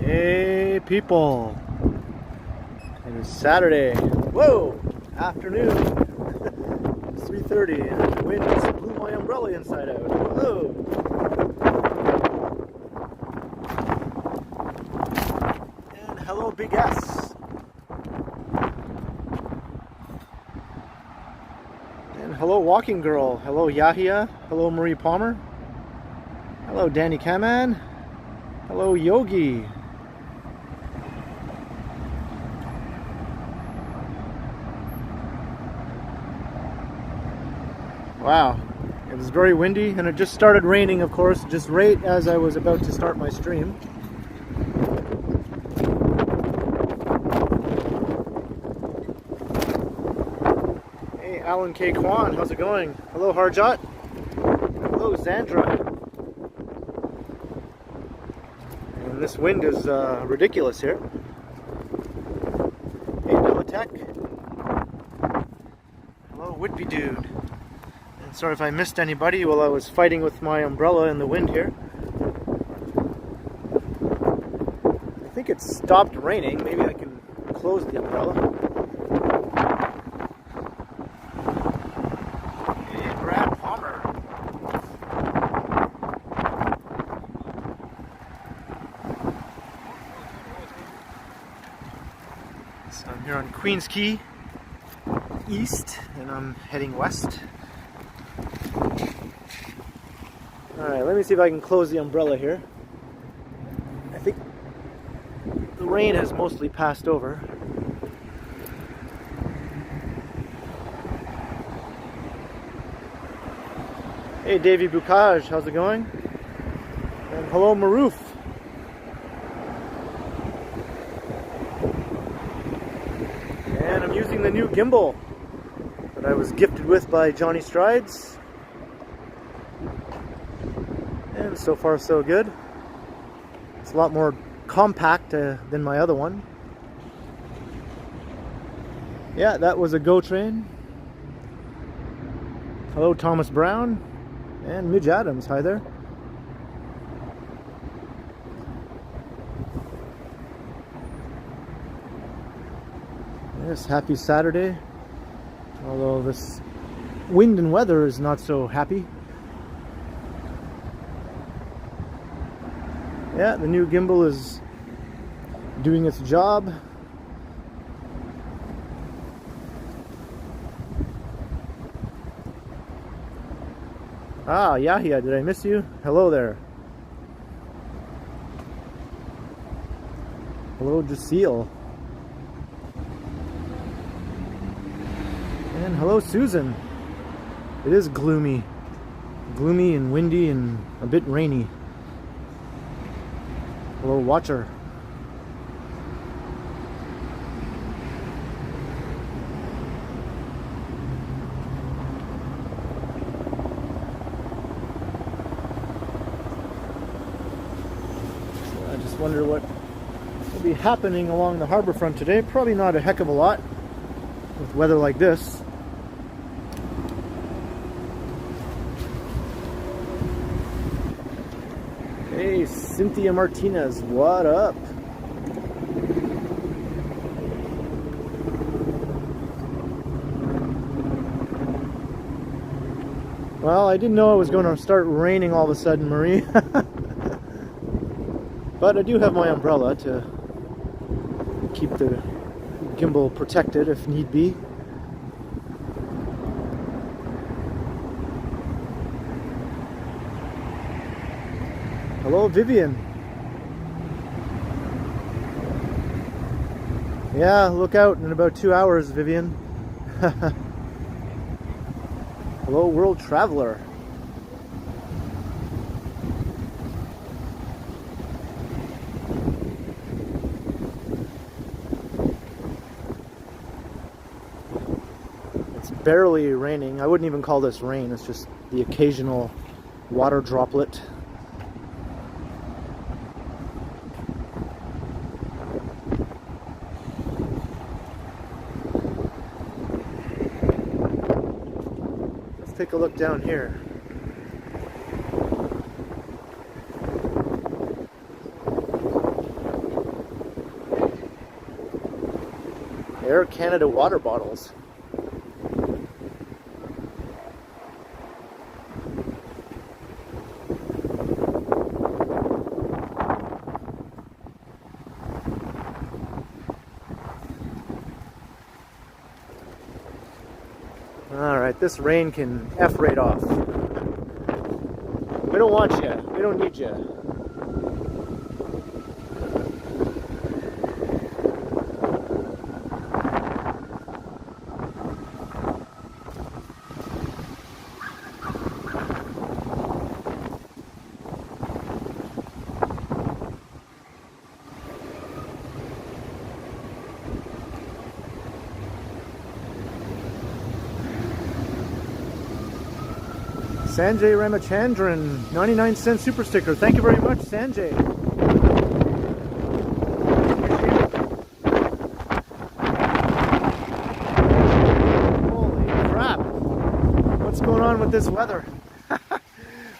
Hey people, it is Saturday, whoa, afternoon, 3:30, and the wind just blew my umbrella inside out, whoa. And hello Big S. And hello Walking Girl, hello Yahia, hello Marie Palmer, hello Danny Kaman, hello Yogi. Wow, it was very windy and it just started raining, of course, just right as I was about to start my stream. Hey, Alan K. Kwan, how's it going? Hello, Harjot. Hello, Zandra. And this wind is ridiculous here. Hey, Delatech. Hello, Whitby Dude. Sorry if I missed anybody while I was fighting with my umbrella in the wind here. I think it stopped raining. Maybe I can close the umbrella. Hey, Brad Palmer. So I'm here on Queens Quay East and I'm heading west. Alright, let me see if I can close the umbrella here. I think the rain has mostly passed over. Hey Davey Bukaj, how's it going? And hello Maroof. And I'm using the new gimbal that I was gifted with by Johnny Strides. And so far so good. It's a lot more compact than my other one. Yeah, that was a Go train. Hello Thomas Brown and Midge Adams, hi there. Yes, happy Saturday. Although this wind and weather is not so happy. Yeah, the new gimbal is doing its job. Ah, Yahia, did I miss you? Hello there. Hello, Jaceel. And hello, Susan. It is gloomy. Gloomy and windy and a bit rainy. Hello, Watcher. So I just wonder what will be happening along the Harbourfront today. Probably not a heck of a lot with weather like this. Hey, Cynthia Martinez, what up? Well, I didn't know it was going to start raining all of a sudden, Marie. But I do have my umbrella to keep the gimbal protected if need be. Hello, Vivian. Yeah, look out in about 2 hours, Vivian. Hello, World Traveler. It's barely raining. I wouldn't even call this rain. It's just the occasional water droplet. Take a look down here. Air Canada water bottles. Alright, this rain can F right off. We don't want you. We don't need you. Sanjay Ramachandran, 99-cent super sticker. Thank you very much, Sanjay. Holy crap. What's going on with this weather?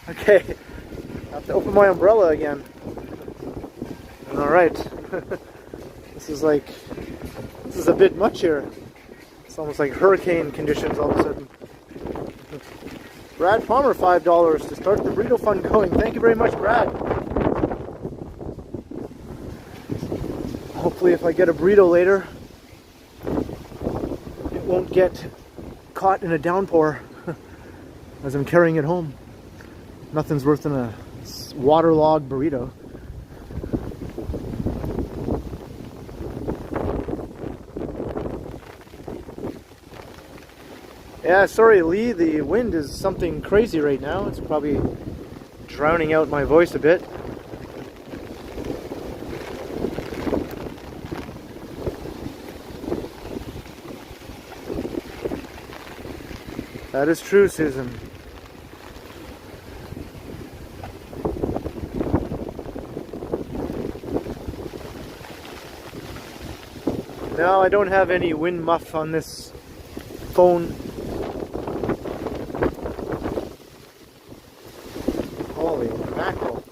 Okay, I have to open my umbrella again. Alright. This is a bit much here. It's almost like hurricane conditions all of a sudden. Brad Palmer, $5 to start the burrito fund going. Thank you very much, Brad. Hopefully if I get a burrito later, it won't get caught in a downpour as I'm carrying it home. Nothing's worse than a waterlogged burrito. Yeah, sorry Lee, the wind is something crazy right now. It's probably drowning out my voice a bit. That is true, Susan. No, I don't have any wind muff on this phone. Holy mackerel.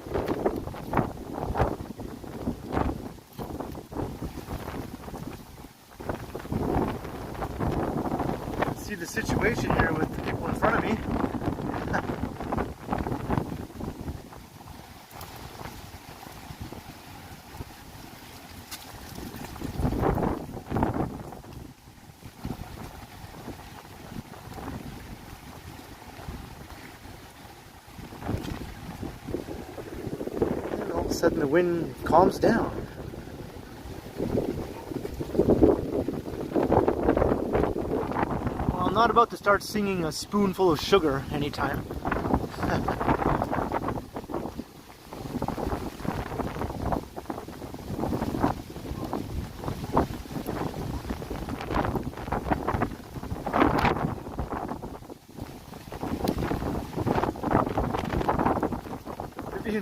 See the situation here with the people in front of me. All of a sudden the wind calms down. Well, I'm not about to start singing A Spoonful of Sugar anytime.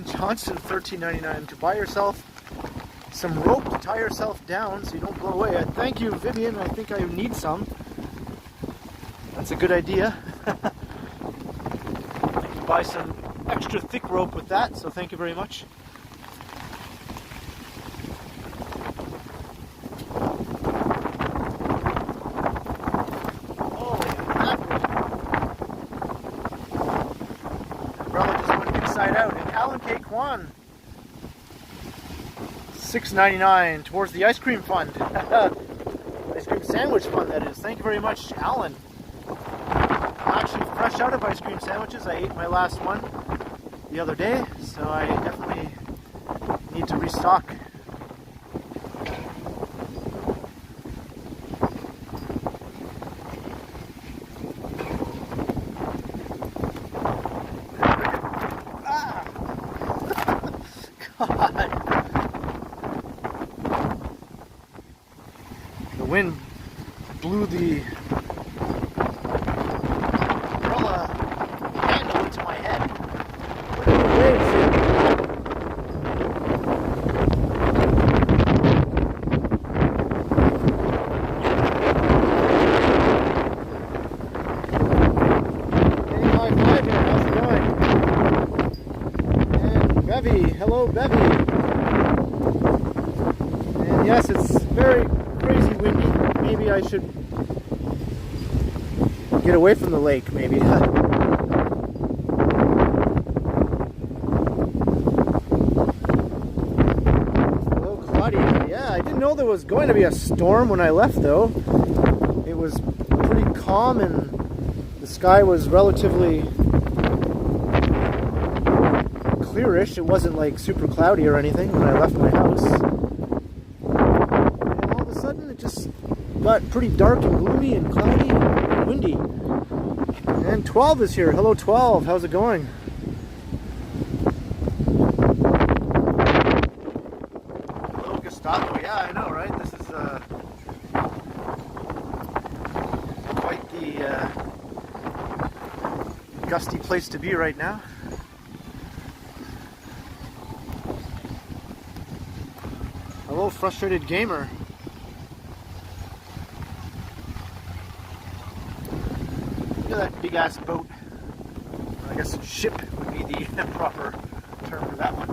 Johnson, $13.99 to buy yourself some rope to tie yourself down so you don't blow away. Thank you, Vivian. I think I need some. That's a good idea. I can buy some extra thick rope with that, so thank you very much. Holy mackerel. Umbrella just went inside out. Alan K. Kwan, $6.99 towards the ice cream fund. Ice cream sandwich fund, that is. Thank you very much, Alan. I'm actually fresh out of ice cream sandwiches. I ate my last one the other day, so I definitely need to restock. The wind blew the umbrella handle into my head. Look at the waves here. Hey, high five here. How's it going? And Bevy. Hello, Bevy. And yes, it's very crazy windy. Maybe I should get away from the lake, maybe. Hello, Claudia. Yeah, I didn't know there was going to be a storm when I left, though. It was pretty calm and the sky was relatively clearish. It wasn't like super cloudy or anything when I left my house. And all of a sudden it just got pretty dark and gloomy and cloudy and windy. And 12 is here. Hello 12, how's it going? Hello Gustavo, yeah I know, right? This is quite the gusty place to be right now. Hello, frustrated gamer. Look at that big ass boat. I guess ship would be the proper term for that one.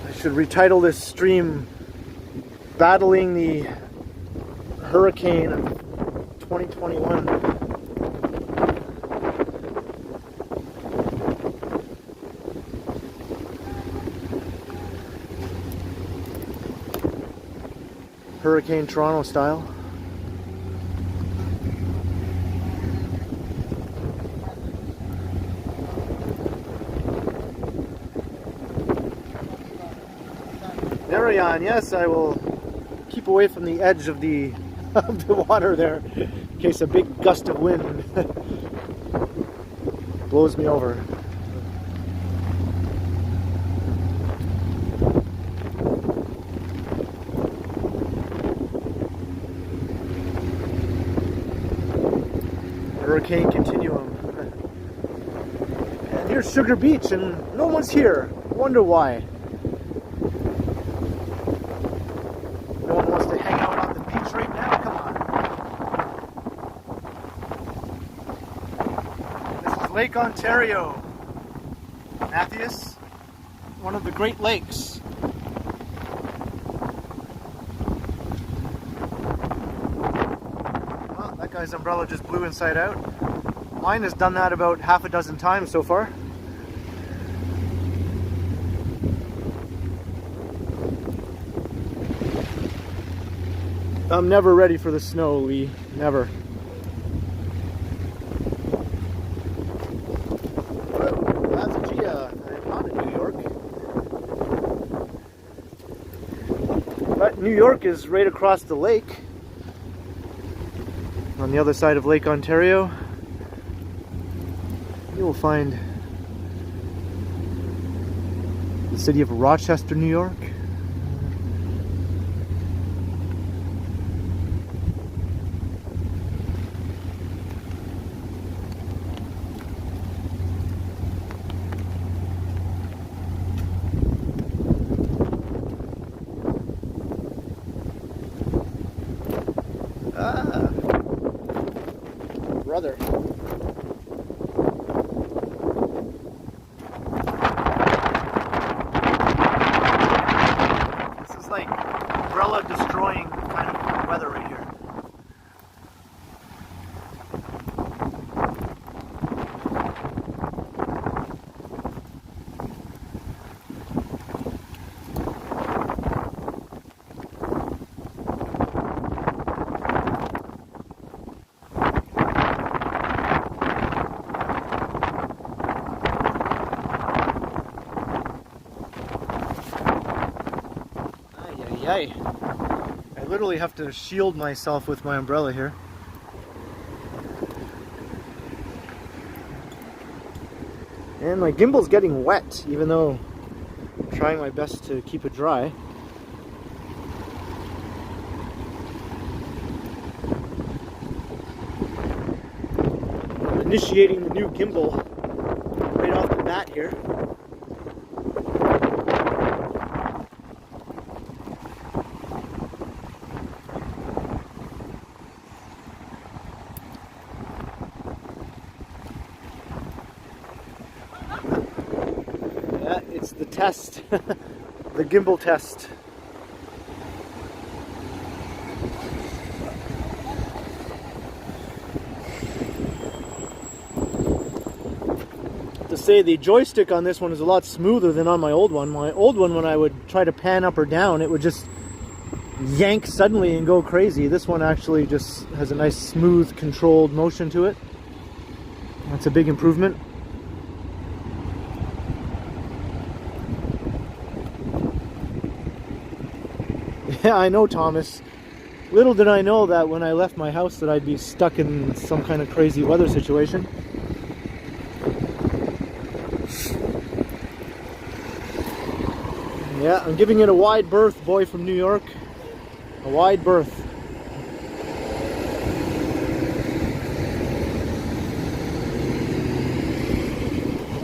I should retitle this stream Battling the Hurricane of 2021. Hurricane Toronto style. Marion, yes, I will keep away from the edge of the water there in case a big gust of wind blows me over. TheKenContinuum. And here's Sugar Beach, and no one's here. Wonder why. No one wants to hang out on the beach right now? Come on. This is Lake Ontario. Matthias, one of the Great Lakes. That guy's umbrella just blew inside out. Mine has done that about half a dozen times so far. I'm never ready for the snow, Lee. Never. Whoa, that's a Gia. I'm not in New York. But New York is right across the lake. On the other side of Lake Ontario, you will find the city of Rochester, New York. Brother. This is like umbrella destroying kind of weather right here. I literally have to shield myself with my umbrella here. And my gimbal's getting wet, even though I'm trying my best to keep it dry. I'm initiating the new gimbal right off the bat here. the test, the gimbal test. To say the joystick on this one is a lot smoother than on my old one. My old one, when I would try to pan up or down, it would just yank suddenly and go crazy. This one actually just has a nice smooth controlled motion to it. That's a big improvement. Yeah, I know, Thomas. Little did I know that when I left my house that I'd be stuck in some kind of crazy weather situation. Yeah, I'm giving it a wide berth, boy from New York. A wide berth.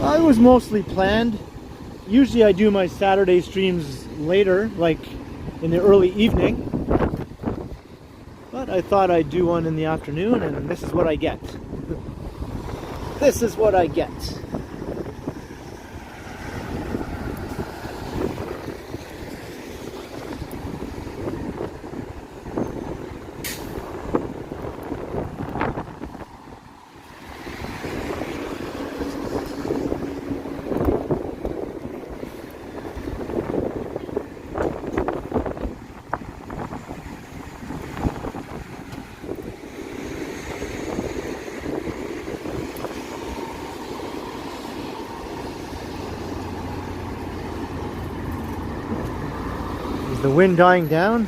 It was mostly planned. Usually I do my Saturday streams later, like in the early evening. But I thought I'd do one in the afternoon, and this is what I get. This is what I get. The wind dying down.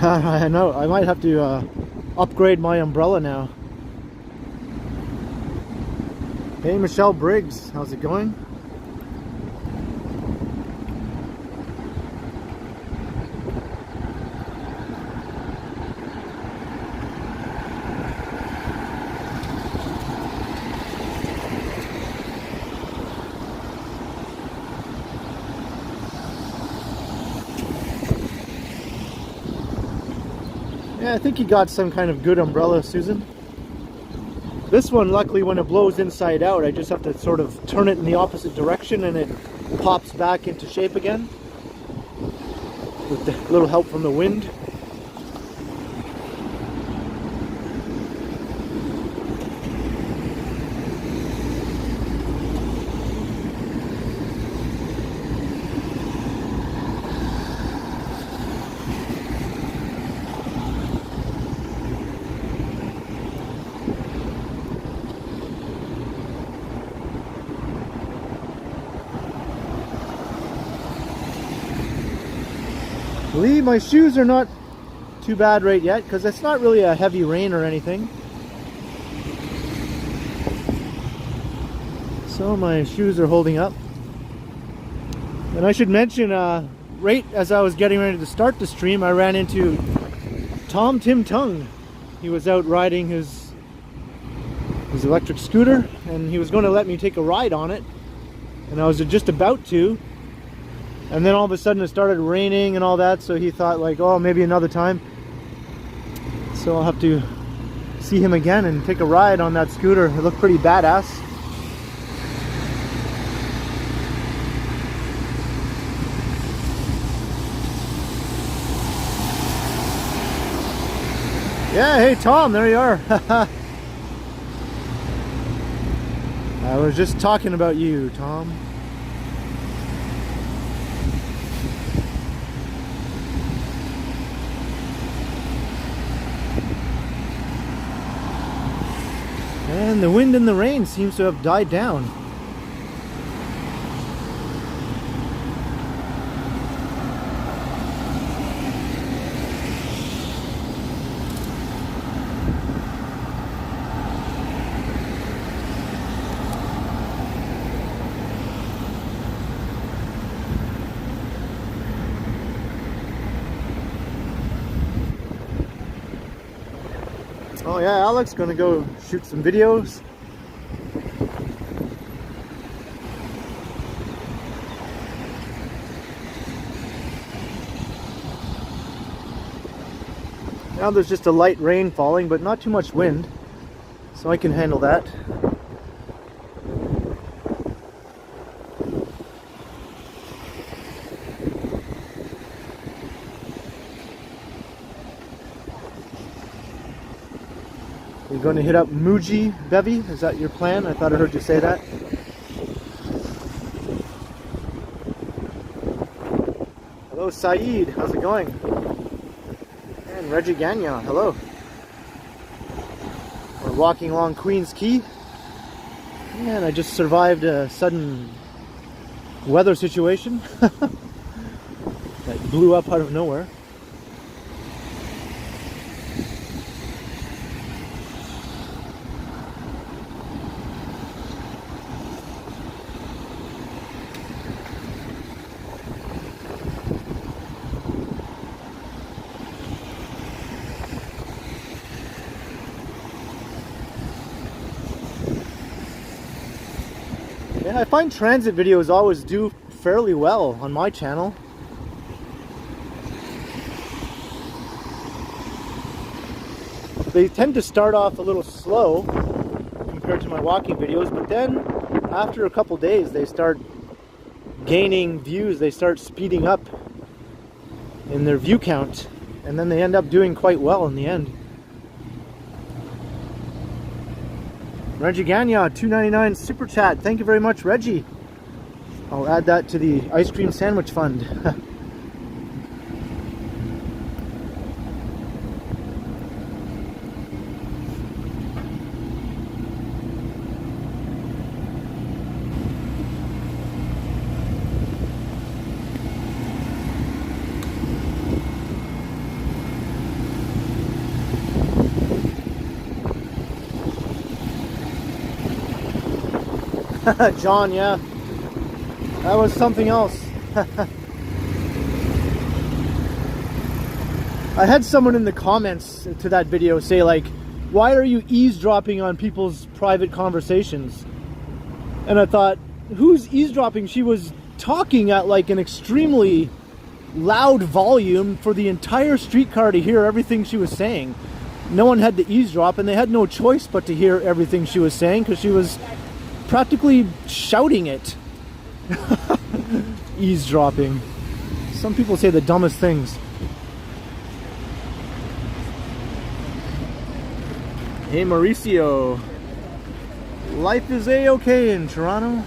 I know, I might have to upgrade my umbrella now. Hey Michelle Briggs, how's it going? Yeah, I think you got some kind of good umbrella, Susan. This one, luckily, when it blows inside out, I just have to sort of turn it in the opposite direction and it pops back into shape again. With a little help from the wind. Lee, my shoes are not too bad right yet because it's not really a heavy rain or anything. So my shoes are holding up. And I should mention, right as I was getting ready to start the stream, I ran into Tom Tim Tung. He was out riding his electric scooter and he was going to let me take a ride on it. And I was just about to. And then all of a sudden it started raining and all that, so he thought like, oh, maybe another time. So I'll have to see him again and take a ride on that scooter. It looked pretty badass. Yeah, hey Tom, there you are. I was just talking about you, Tom. And the wind and the rain seems to have died down. Oh yeah, Alex gonna go shoot some videos. Now there's just a light rain falling, but not too much wind. so I can handle that. You're going to hit up Muji Bevy? Is that your plan? I thought I heard you say that. Hello Saeed, how's it going? And Reggie Gagnon, hello. We're walking along Queen's Quay. And I just survived a sudden weather situation that blew up out of nowhere. Yeah, I find transit videos always do fairly well on my channel. They tend to start off a little slow compared to my walking videos, but then after a couple days they start gaining views, they start speeding up in their view count, and then they end up doing quite well in the end. Reggie Gagnon, $2.99 super chat. Thank you very much, Reggie. I'll add that to the ice cream sandwich fund. John, yeah, that was something else. I had someone in the comments to that video say, like, why are you eavesdropping on people's private conversations? And I thought, who's eavesdropping? She was talking at like an extremely loud volume for the entire streetcar to hear everything she was saying. No one had to eavesdrop, and they had no choice but to hear everything she was saying because she was practically shouting it. Eavesdropping. Some people say the dumbest things. Hey Mauricio. Life is a-okay in Toronto.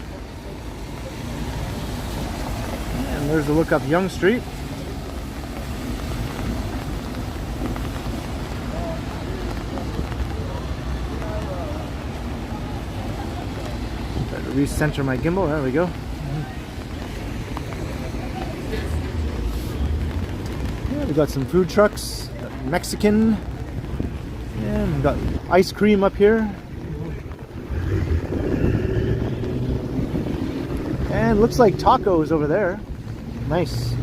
And there's a look up Yonge Street. Recenter my gimbal. There we go. Yeah, we got some food trucks, got Mexican, and we got ice cream up here, and looks like tacos over there. Nice.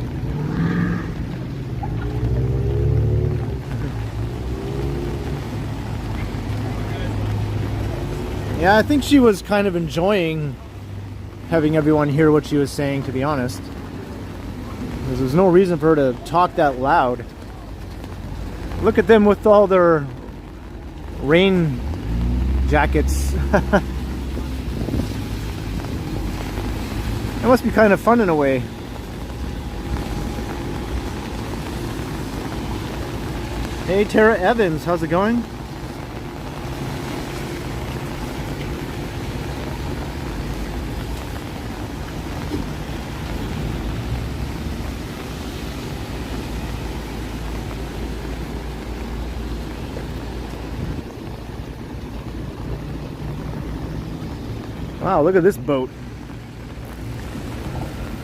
Yeah, I think she was kind of enjoying having everyone hear what she was saying, to be honest. Because there's no reason for her to talk that loud. Look at them with all their rain jackets. It must be kind of fun in a way. Hey Tara Evans, how's it going? Wow, look at this boat.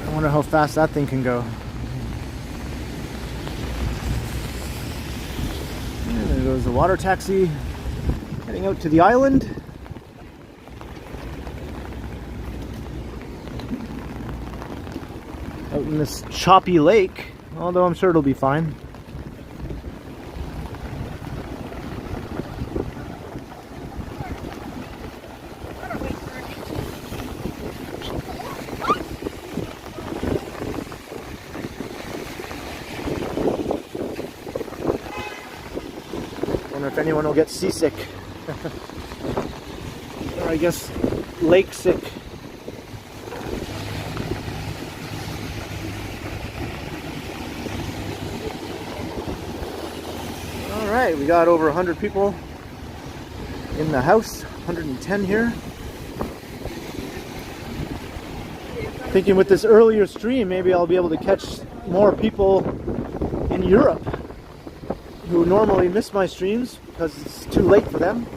I wonder how fast that thing can go. And there goes the water taxi heading out to the island. Out in this choppy lake, although I'm sure it'll be fine. If anyone will get seasick. I guess, lake sick. Alright, we got over 100 people in the house, 110 here. Thinking with this earlier stream, maybe I'll be able to catch more people in Europe who normally miss my streams because it's too late for them.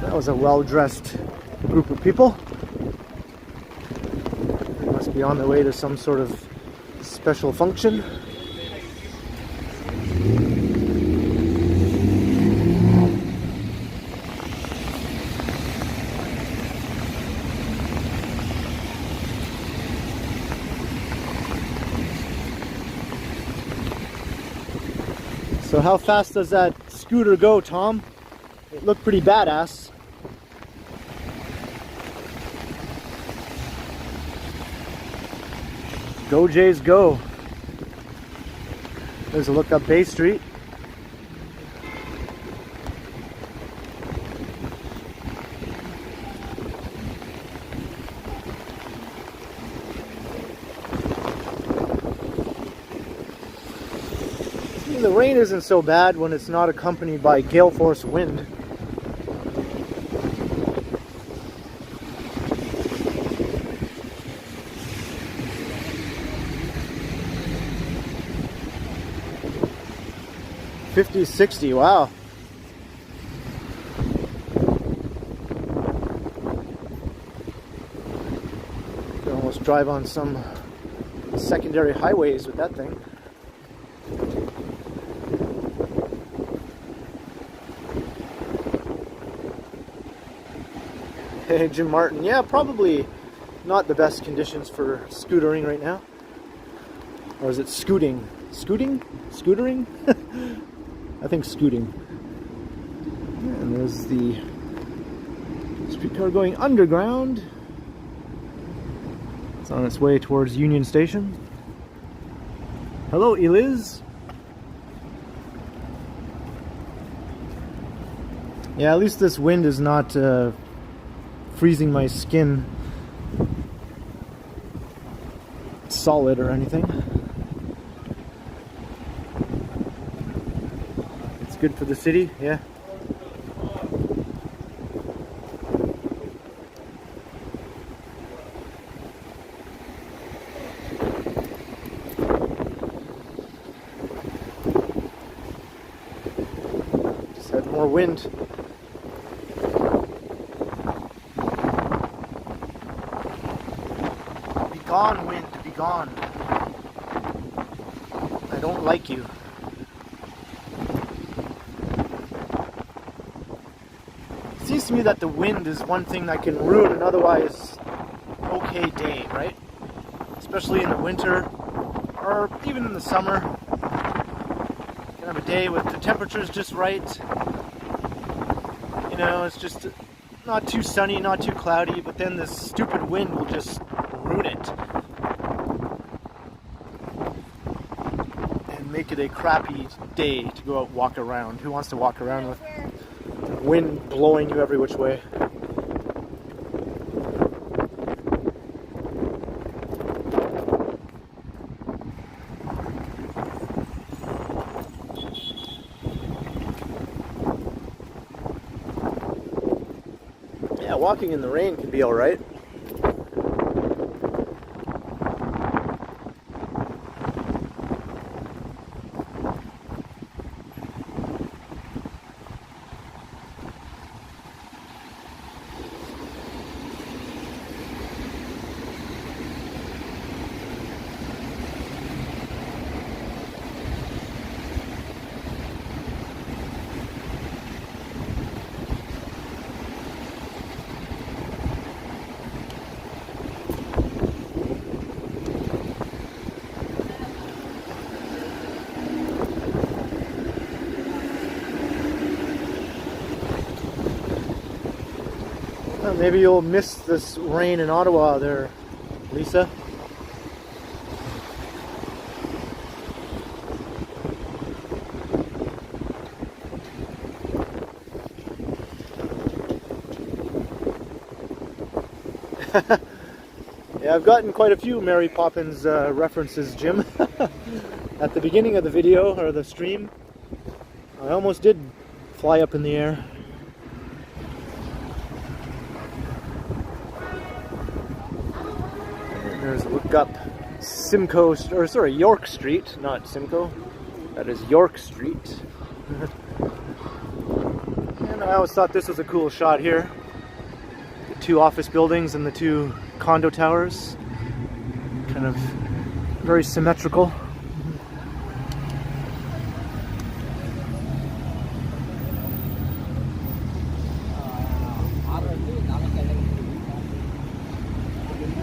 That was a well-dressed group of people. They must be on their way to some sort of special function. So how fast does that scooter go, Tom? It looked pretty badass. Go Jays go. There's a look up Bay Street. The rain isn't so bad when it's not accompanied by gale force wind. $50, $60, wow. You can almost drive on some secondary highways with that thing. Hey, Jim Martin. Yeah, probably not the best conditions for scootering right now. Or is it scooting? Scooting? Scootering? I think scooting. And there's the streetcar going underground. It's on its way towards Union Station. Hello, Eliz. Yeah, at least this wind is not freezing my skin solid or anything. It's good for the city, yeah. Just had more wind. Gone, wind, be gone. I don't like you. It seems to me that the wind is one thing that can ruin an otherwise okay day, right? Especially in the winter or even in the summer. You can have a day with the temperatures just right. You know, it's just not too sunny, not too cloudy, but then this stupid wind will just ruin it and make it a crappy day to go out and walk around. Who wants to walk around with wind blowing you every which way? Yeah, walking in the rain can be alright. Maybe you'll miss this rain in Ottawa there, Lisa. Yeah, I've gotten quite a few Mary Poppins references, Jim. At the beginning of the video, or the stream, I almost did fly up in the air. And there's a look up Simcoe, or sorry, York Street, not Simcoe. That is York Street. And I always thought this was a cool shot here. The two office buildings and the two condo towers. Kind of very symmetrical.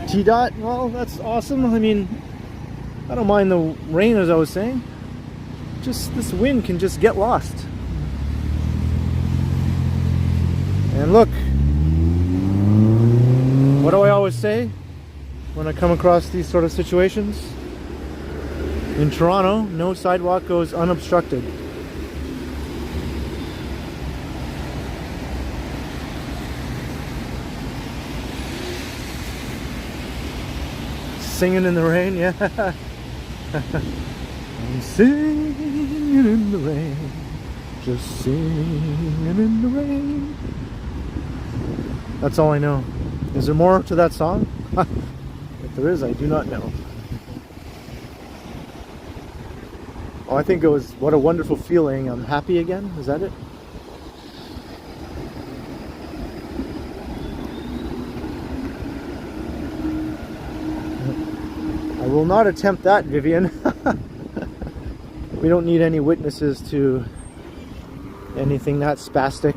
T-Dot, well, that's awesome. I mean, I don't mind the rain, as I was saying. Just this wind can just get lost. And look, what do I always say when I come across these sort of situations? In Toronto, no sidewalk goes unobstructed. Singing in the rain, yeah. I'm singing in the rain, just singing in the rain. That's all I know. Is there more to that song? If there is, I do not know. Oh, I think it was What a Wonderful Feeling. I'm happy again. Is that it? I will not attempt that, Vivian. We don't need any witnesses to anything that spastic.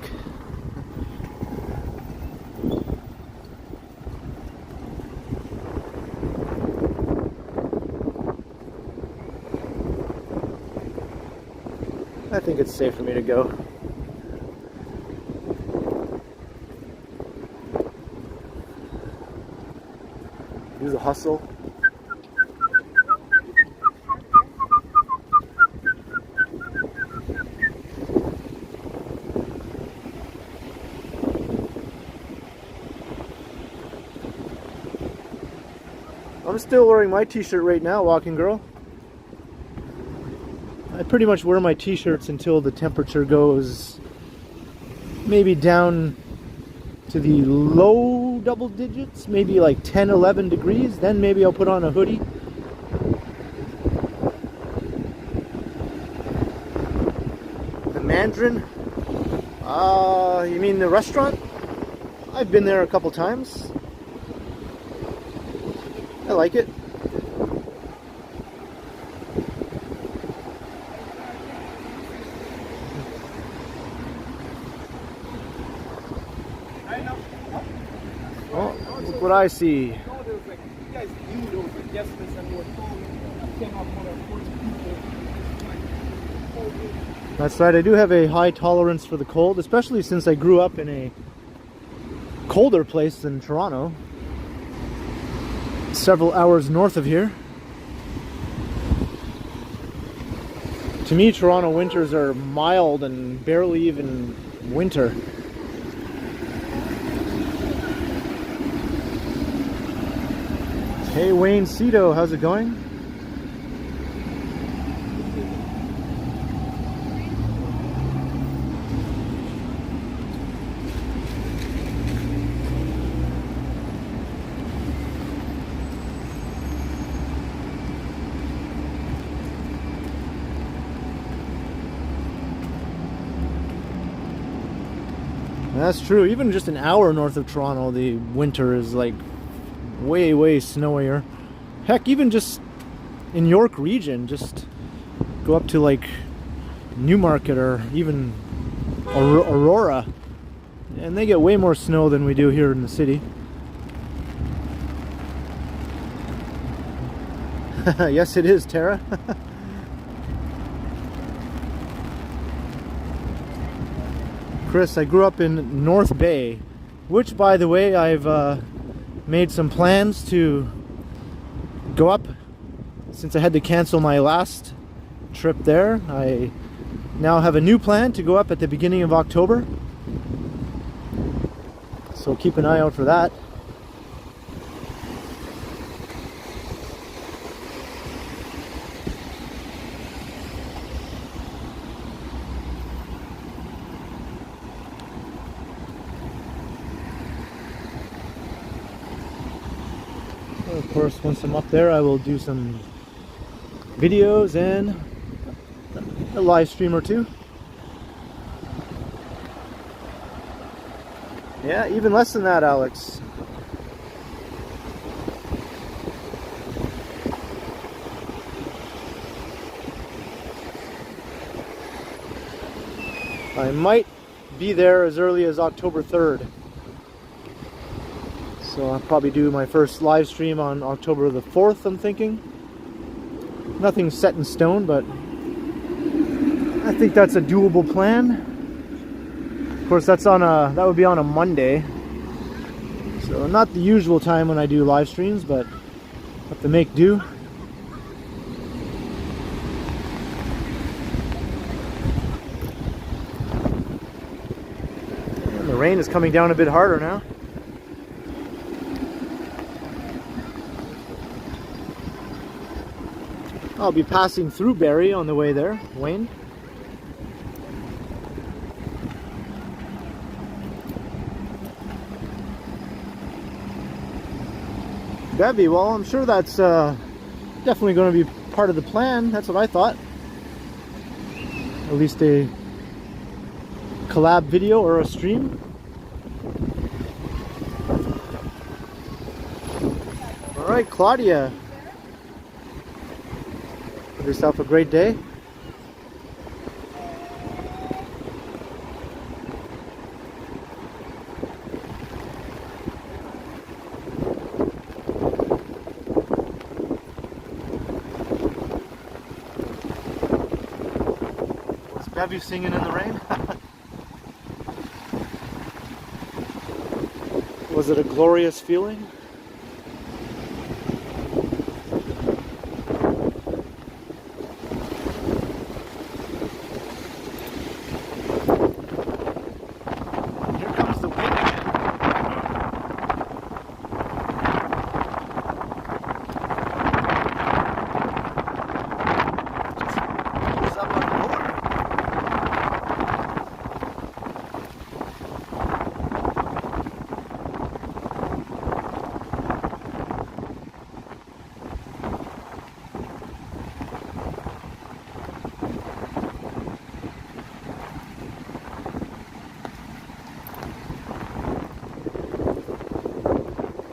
I think it's safe for me to go. Do the hustle. I'm still wearing my t-shirt right now, walking girl. I pretty much wear my t-shirts until the temperature goes maybe down to the low double digits, maybe like 10, 11 degrees. Then maybe I'll put on a hoodie. The Mandarin? You mean the restaurant? I've been there a couple times. I like it. Oh, look what I see. That's right, I do have a high tolerance for the cold, especially since I grew up in a colder place than Toronto. Several hours north of here. To me, Toronto winters are mild and barely even winter. Hey Wayne Cito, how's it going? That's true. Even just an hour north of Toronto, the winter is like way, way snowier. Heck, even just in York region, just go up to like Newmarket or even Aurora, and they get way more snow than we do here in the city. Yes, it is, Tara. Chris, I grew up in North Bay, which, by the way, I've made some plans to go up since I had to cancel my last trip there. I now have a new plan to go up at the beginning of October, so keep an eye out for that. Of course, once I'm up there, I will do some videos and a live stream or two. Yeah, even less than that, Alex. I might be there as early as October 3rd. So I'll probably do my first live stream on October the 4th, I'm thinking. Nothing's set in stone, but I think that's a doable plan. Of course, that would be on a Monday. So not the usual time when I do live streams, but have to make do. And the rain is coming down a bit harder now. I'll be passing through Barrie on the way there, Wayne. Bevy, well, I'm sure that's definitely going to be part of the plan. That's what I thought. At least a collab video or a stream. All right, Claudia. Have yourself a great day. Was Bevy singing in the rain? Was it a glorious feeling?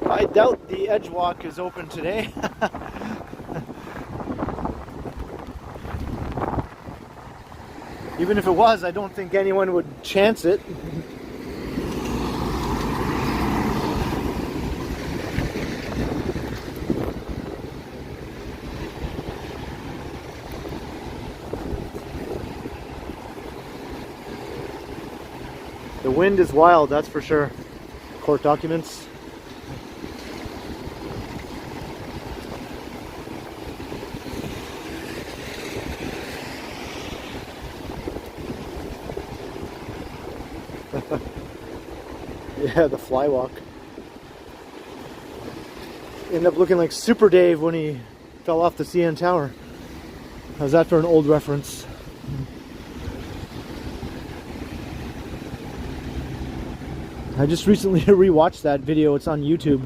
I doubt the edge walk is open today. Even if it was, I don't think anyone would chance it. The wind is wild, that's for sure. Court documents. Yeah, the fly walk. Ended up looking like Super Dave when he fell off the CN Tower. How's that for an old reference? I just recently rewatched that video. It's on YouTube.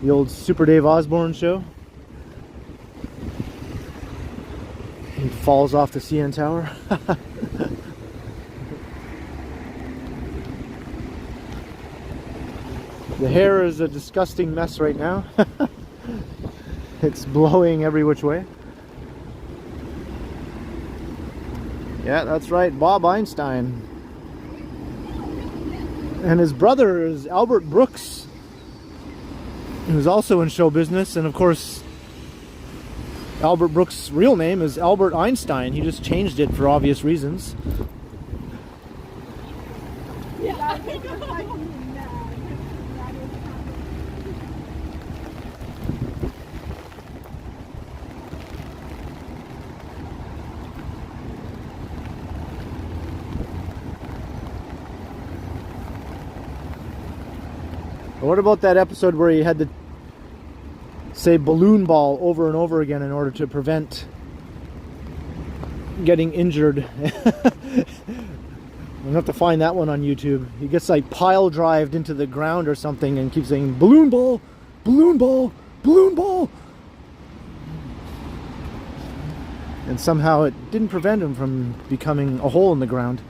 The old Super Dave Osborne show. He falls off the CN Tower. The hair is a disgusting mess right now. It's blowing every which way. Yeah, that's right, Bob Einstein. And his brother is Albert Brooks, who's also in show business. And of course, Albert Brooks' real name is Albert Einstein. He just changed it for obvious reasons. Yeah. What about that episode where he had to say balloon ball over and over again in order to prevent getting injured? I'm gonna have to find that one on YouTube. He gets like pile drived into the ground or something and keeps saying balloon ball, balloon ball, balloon ball. And somehow it didn't prevent him from becoming a hole in the ground.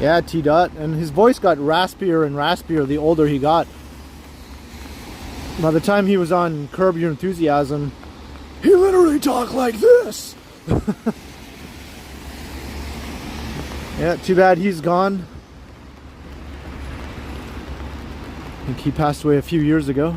Yeah, T-Dot. And his voice got raspier and raspier the older he got. By the time he was on Curb Your Enthusiasm, he literally talked like this. Yeah, too bad he's gone. I think he passed away a few years ago.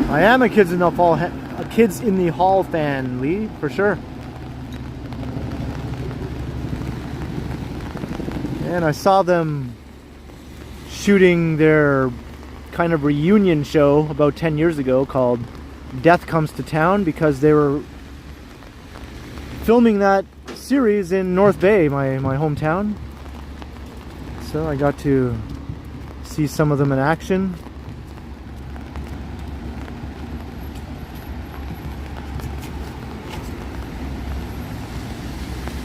I am a Kids in the Hall fan, Lee, for sure. And I saw them shooting their kind of reunion show about 10 years ago called Death Comes to Town, because they were filming that series in North Bay, my hometown. So I got to see some of them in action.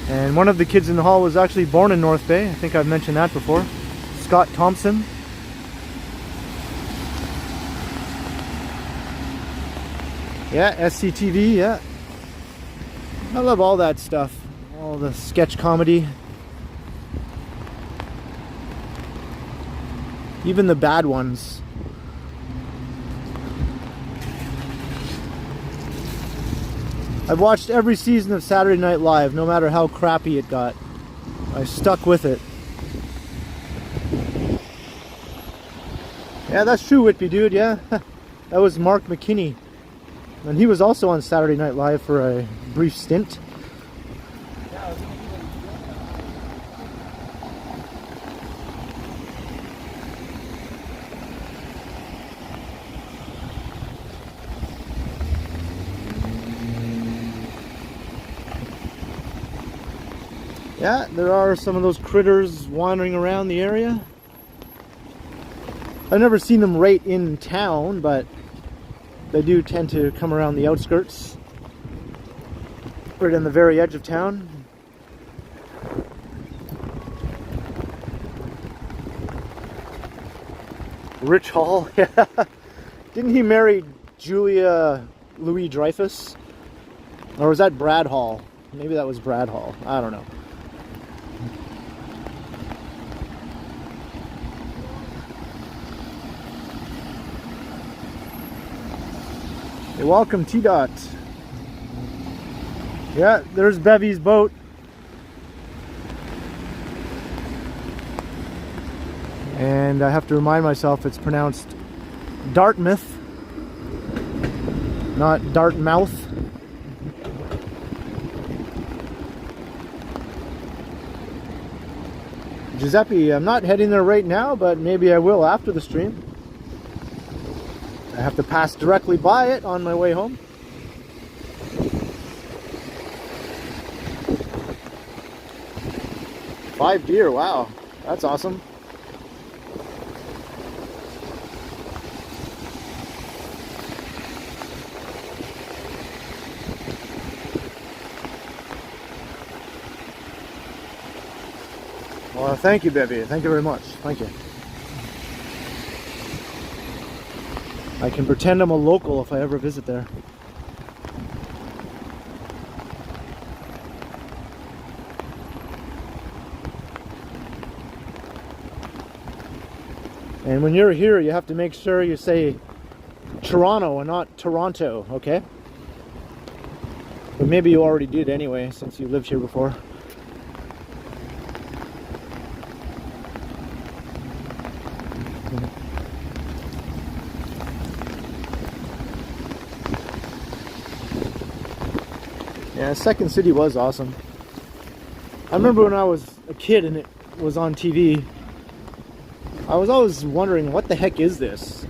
And one of the kids in the hall was actually born in North Bay. I think I've mentioned that before. Scott Thompson. Yeah, SCTV, yeah. I love all that stuff. All the sketch comedy. Even the bad ones. I've watched every season of Saturday Night Live, no matter how crappy it got. I stuck with it. Yeah, that's true, Whitby dude, yeah. That was Mark McKinney. And he was also on Saturday Night Live for a brief stint. Yeah, there are some of those critters wandering around the area. I've never seen them right in town, but they do tend to come around the outskirts, right on the very edge of town. Rich Hall, yeah. Didn't he marry Julia Louis-Dreyfus? Or was that Brad Hall? Maybe that was Brad Hall. I don't know. Hey, welcome, T-Dot. Yeah, there's Bevy's boat. And I have to remind myself it's pronounced Dartmouth, not Dartmouth. Giuseppe, I'm not heading there right now, but maybe I will after the stream. I have to pass directly by it on my way home. Five deer, wow, that's awesome. Well, thank you, Bevy. Thank you very much. Thank you. I can pretend I'm a local if I ever visit there. And when you're here, you have to make sure you say Toronto and not Toronto, okay? But maybe you already did anyway, since you lived here before. Yeah, Second City was awesome. I remember when I was a kid and it was on TV, I was always wondering, what the heck is this?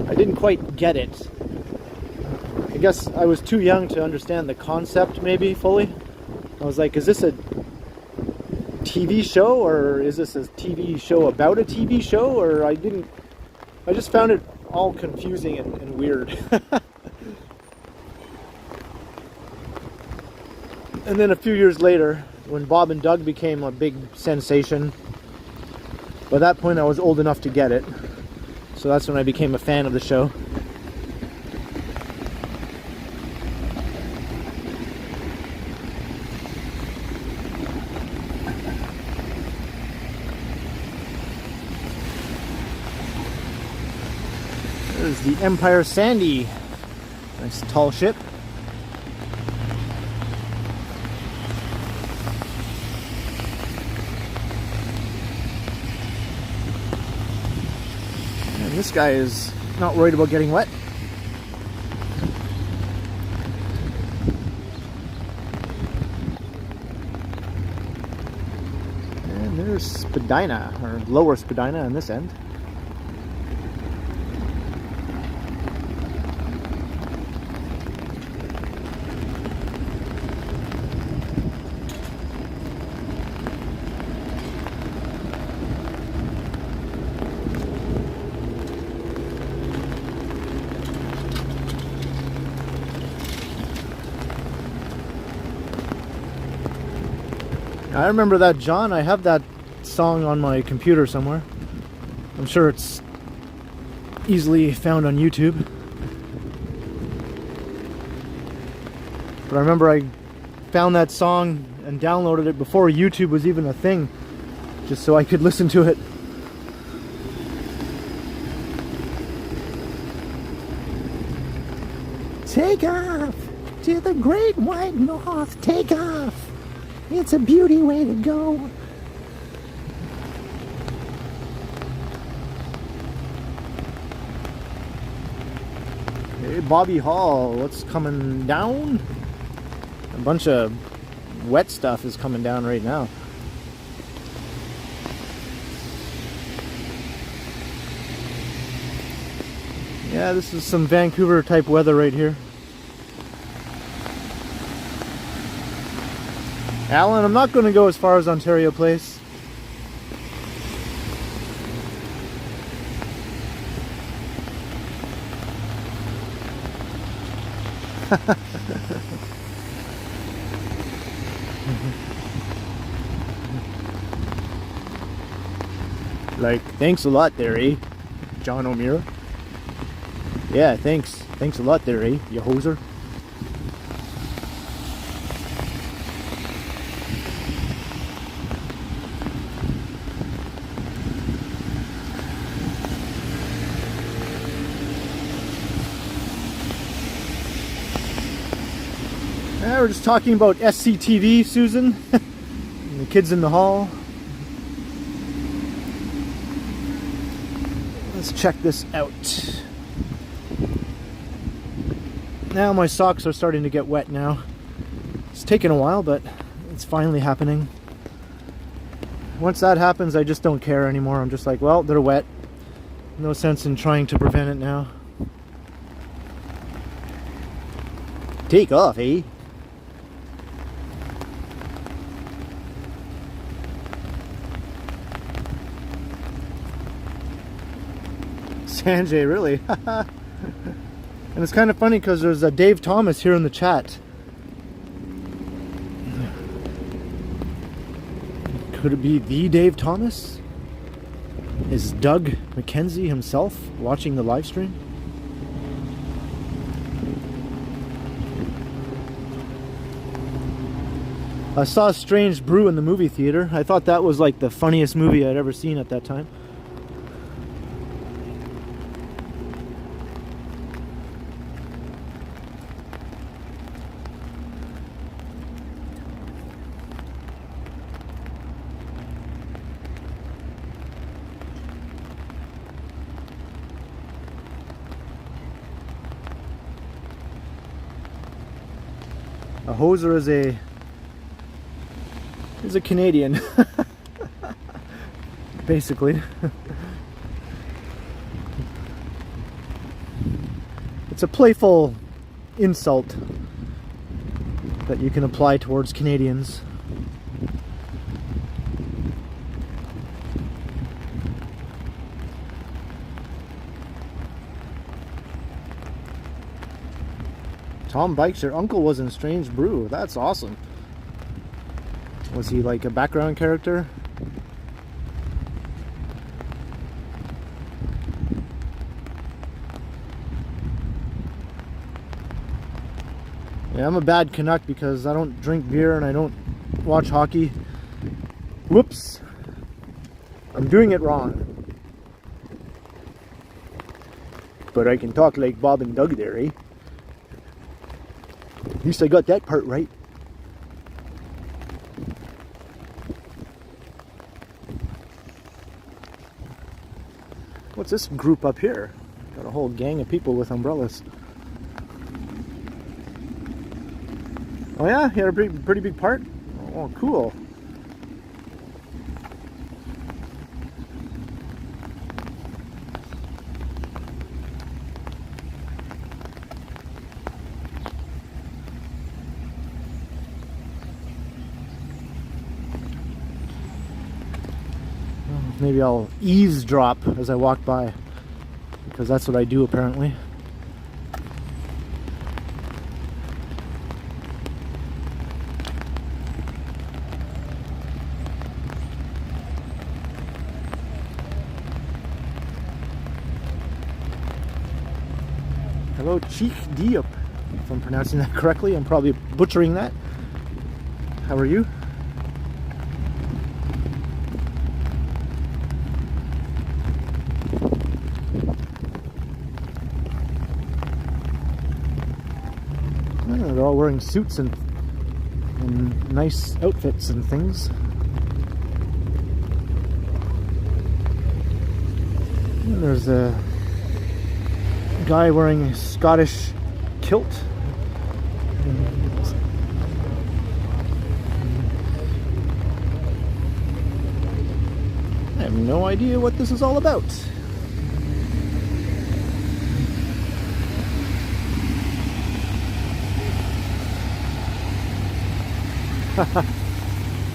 I didn't quite get it. I guess I was too young to understand the concept, maybe, fully. I was like, is this a TV show, or is this a TV show about a TV show? Or I just found it all confusing and weird. And then a few years later, when Bob and Doug became a big sensation, by that point I was old enough to get it. So that's when I became a fan of the show. There's the Empire Sandy. Nice tall ship. And this guy is not worried about getting wet. And there's Spadina, or Lower Spadina on this end. I remember that, John. I have that song on my computer somewhere. I'm sure it's easily found on YouTube. But I remember I found that song and downloaded it before YouTube was even a thing, just so I could listen to it. Take off to the great white north. Take off. It's a beauty way to go. Hey, Bobby Hall, what's coming down? A bunch of wet stuff is coming down right now. Yeah, this is some Vancouver type weather right here. Alan, I'm not going to go as far as Ontario Place. Like, thanks a lot there, eh? John O'Meara. Yeah, thanks. Thanks a lot there, eh? You hoser. Yeah, we're just talking about SCTV, Susan. And the kids in the hall. Let's check this out. Now my socks are starting to get wet now. It's taken a while, but it's finally happening. Once that happens, I just don't care anymore. I'm just like, well, they're wet. No sense in trying to prevent it now. Take off, eh? Sanjay, really? And it's kind of funny because there's a Dave Thomas here in the chat. Could it be the Dave Thomas? Is Doug McKenzie himself watching the live stream? I saw Strange Brew in the movie theater. I thought that was like the funniest movie I'd ever seen at that time. A hoser is a Canadian, basically. It's a playful insult that you can apply towards Canadians. Tom Bikes, your uncle was in Strange Brew. That's awesome. Was he like a background character? Yeah, I'm a bad Canuck because I don't drink beer and I don't watch hockey. Whoops. I'm doing it wrong. But I can talk like Bob and Doug there, eh? At least I got that part right. What's this group up here? Got a whole gang of people with umbrellas. Oh yeah, he had a pretty big part? Oh, cool. Maybe I'll eavesdrop as I walk by, because that's what I do apparently. Hello, Cheek Diop, if I'm pronouncing that correctly. I'm probably butchering that. How are you? They're all wearing suits and nice outfits and things. And there's a guy wearing a Scottish kilt. I have no idea what this is all about.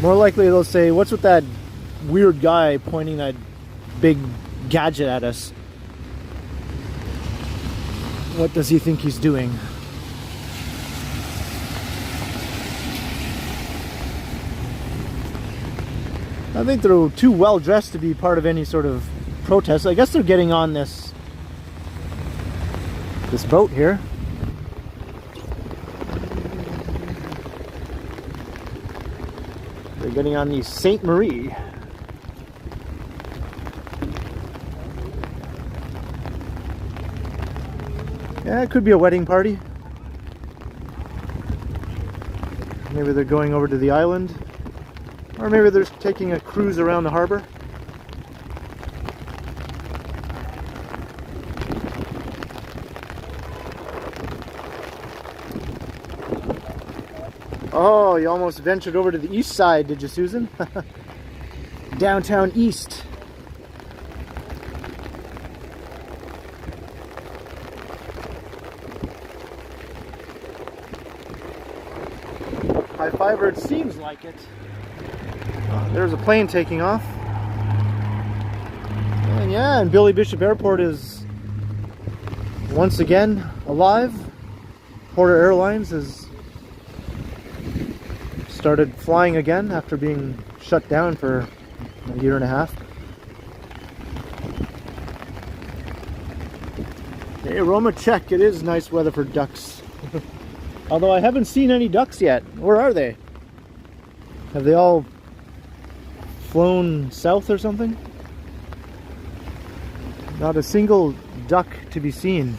More likely they'll say, what's with that weird guy pointing that big gadget at us? What does he think he's doing? I think they're too well dressed to be part of any sort of protest. I guess they're getting on this boat here. They're getting on the Sainte Marie. Yeah, it could be a wedding party. Maybe they're going over to the island. Or maybe they're taking a cruise around the harbor. Oh, you almost ventured over to the east side, did you, Susan? Downtown East. High fiver, it seems like it. Oh, there's a plane taking off. And yeah, and Billy Bishop Airport is once again alive. Porter Airlines has started flying again after being shut down for a year and a half. Hey, Roma, check. It is nice weather for ducks. Although I haven't seen any ducks yet. Where are they? Have they all flown south or something? Not a single duck to be seen.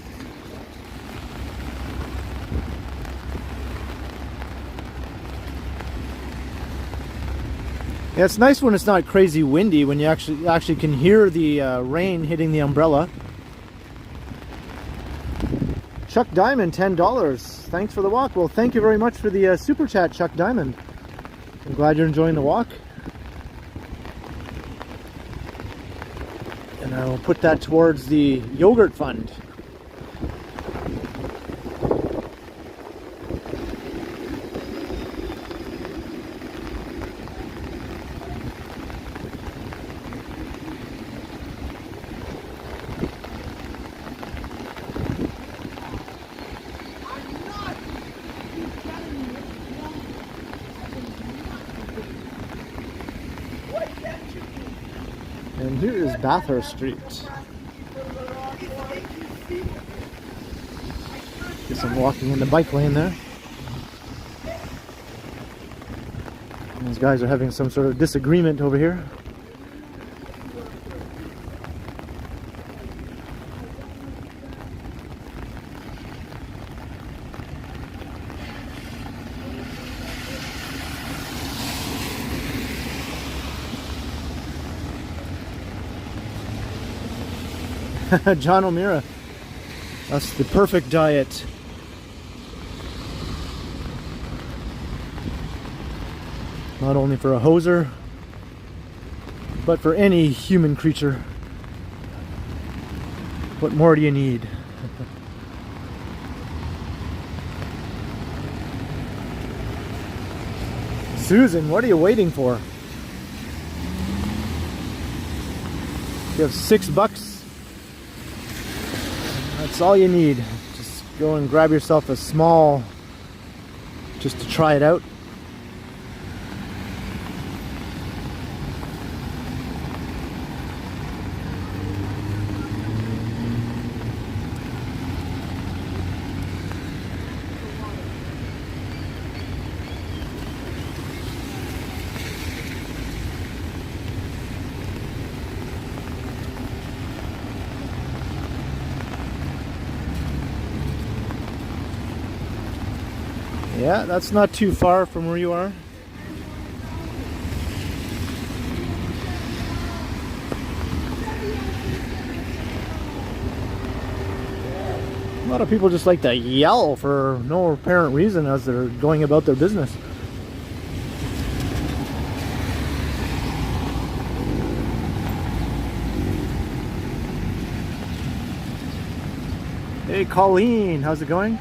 Yeah, it's nice when it's not crazy windy, when you actually can hear the rain hitting the umbrella. Chuck Diamond, $10. Thanks for the walk. Well, thank you very much for the super chat, Chuck Diamond. I'm glad you're enjoying the walk. And I will put that towards the yogurt fund. And here is Bathurst Street. Guess I'm walking in the bike lane there. And these guys are having some sort of disagreement over here. John O'Meara. That's the perfect diet. Not only for a hoser, but for any human creature. What more do you need? Susan, what are you waiting for? You have $6. That's all you need. Just go and grab yourself a small, just to try it out. Yeah, that's not too far from where you are. A lot of people just like to yell for no apparent reason as they're going about their business. Hey Colleen, how's it going?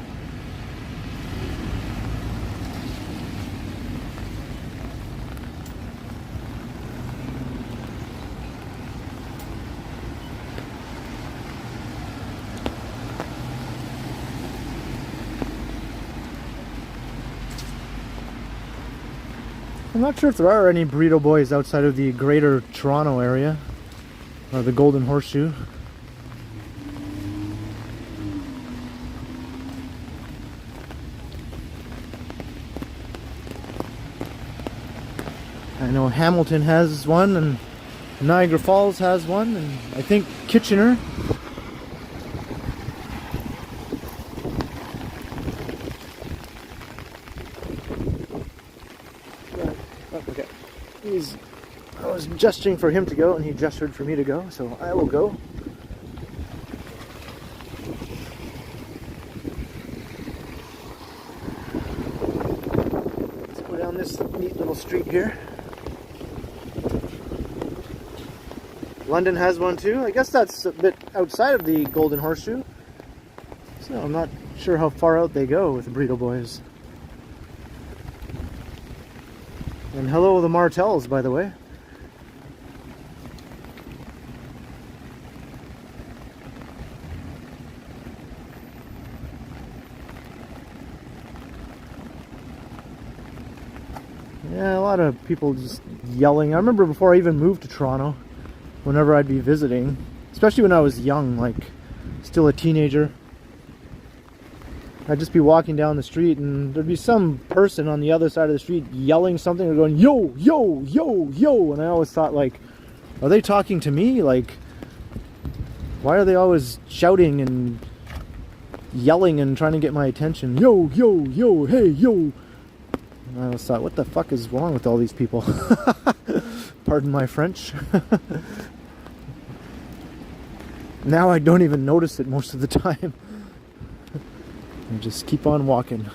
I'm not sure if there are any Burrito Boys outside of the greater Toronto area, or the Golden Horseshoe. I know Hamilton has one, and Niagara Falls has one, and I think Kitchener. Okay. I was gesturing for him to go, and he gestured for me to go, so I will go. Let's go down this neat little street here. London has one too. I guess that's a bit outside of the Golden Horseshoe, so I'm not sure how far out they go with the Burrito Boys. And hello the Martells, by the way. Yeah, a lot of people just yelling. I remember before I even moved to Toronto, whenever I'd be visiting, especially when I was young, like still a teenager, I'd just be walking down the street and there'd be some person on the other side of the street yelling something or going, yo, yo, yo, yo. And I always thought, like, are they talking to me? Like, why are they always shouting and yelling and trying to get my attention? Yo, yo, yo, hey, yo. And I always thought, what the fuck is wrong with all these people? Pardon my French. Now I don't even notice it most of the time. and just keep on walking.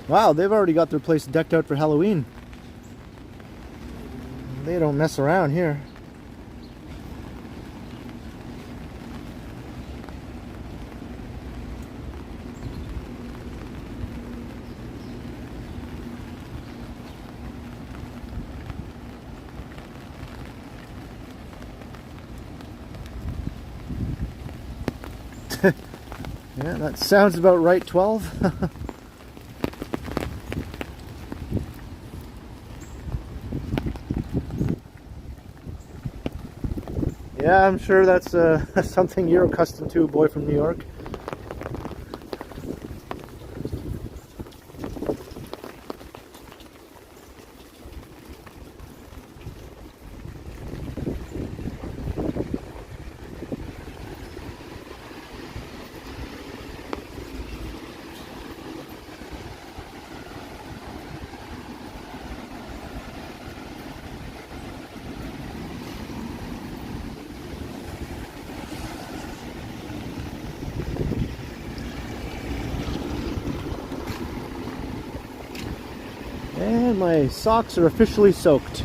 Wow, they've already got their place decked out for Halloween. They don't mess around here. Yeah, that sounds about right, 12. Yeah, I'm sure that's something you're accustomed to, boy from New York. And my socks are officially soaked.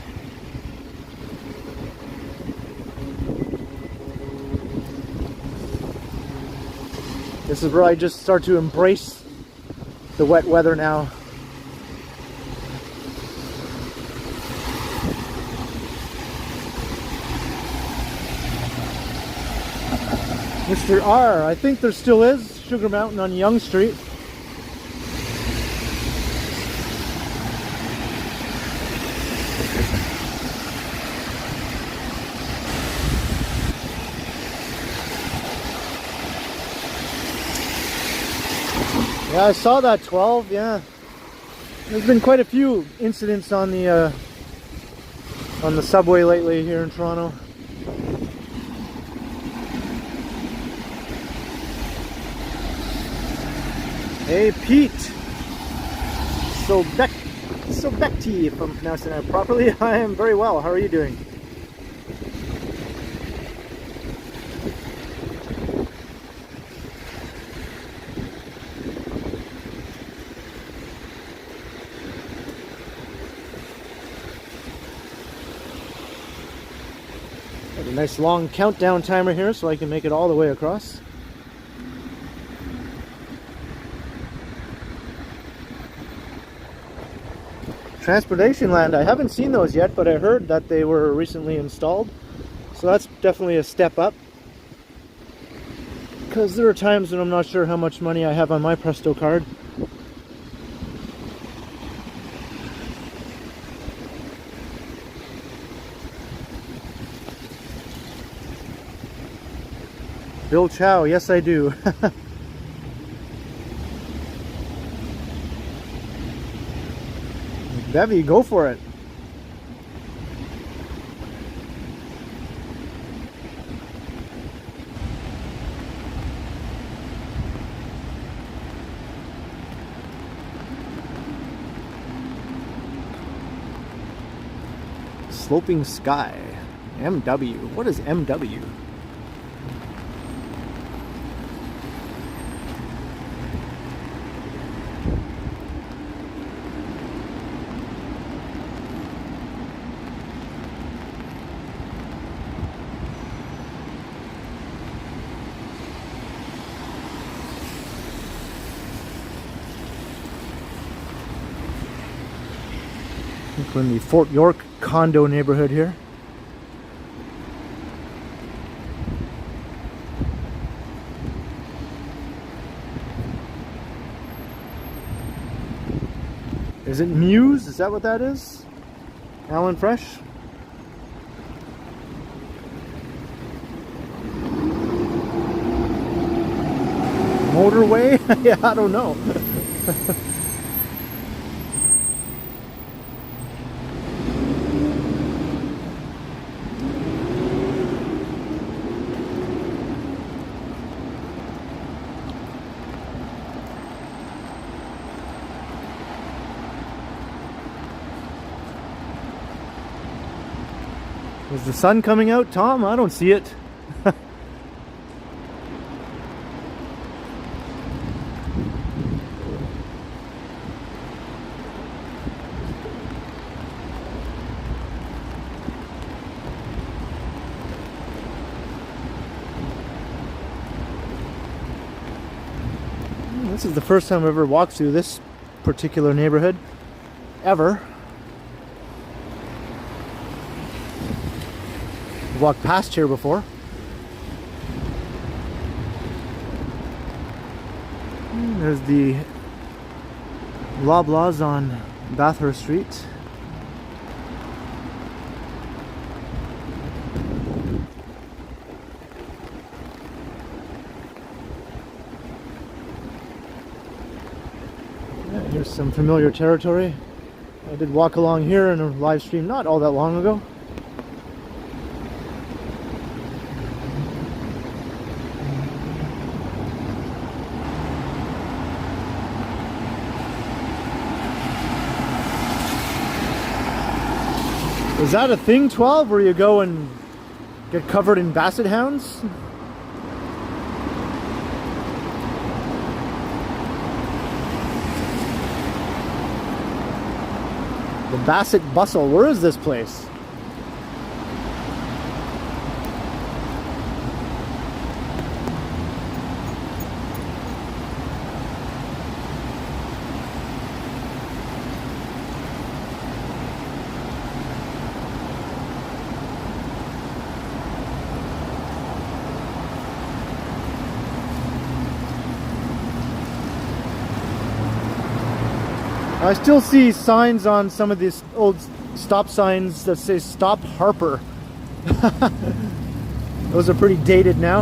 This is where I just start to embrace the wet weather now. Mr. R, I think there still is Sugar Mountain on Yonge Street. Yeah, I saw that 12, yeah. There's been quite a few incidents on the subway lately here in Toronto. Hey Pete! Sobekti, if I'm pronouncing that properly. I am very well. How are you doing? A nice long countdown timer here so I can make it all the way across. Transportation land, I haven't seen those yet, but I heard that they were recently installed. So that's definitely a step up. Because there are times when I'm not sure how much money I have on my Presto card. Bill Chow, yes I do. Bevy, go for it. Sloping Sky. MW. What is MW? We're in the Fort York condo neighborhood here. Is it Muse? Is that what that is? Alan Fresh? Motorway? Yeah, I don't know. Is the sun coming out, Tom? I don't see it. This is the first time I've ever walked through this particular neighborhood. Ever. I've walked past here before. There's the Loblaws on Bathurst Street. Here's some familiar territory. I did walk along here in a live stream not all that long ago. Is that a thing, 12, where you go and get covered in basset hounds? The Basset Bustle. Where is this place? I still see signs on some of these old stop signs that say "Stop Harper." Those are pretty dated now.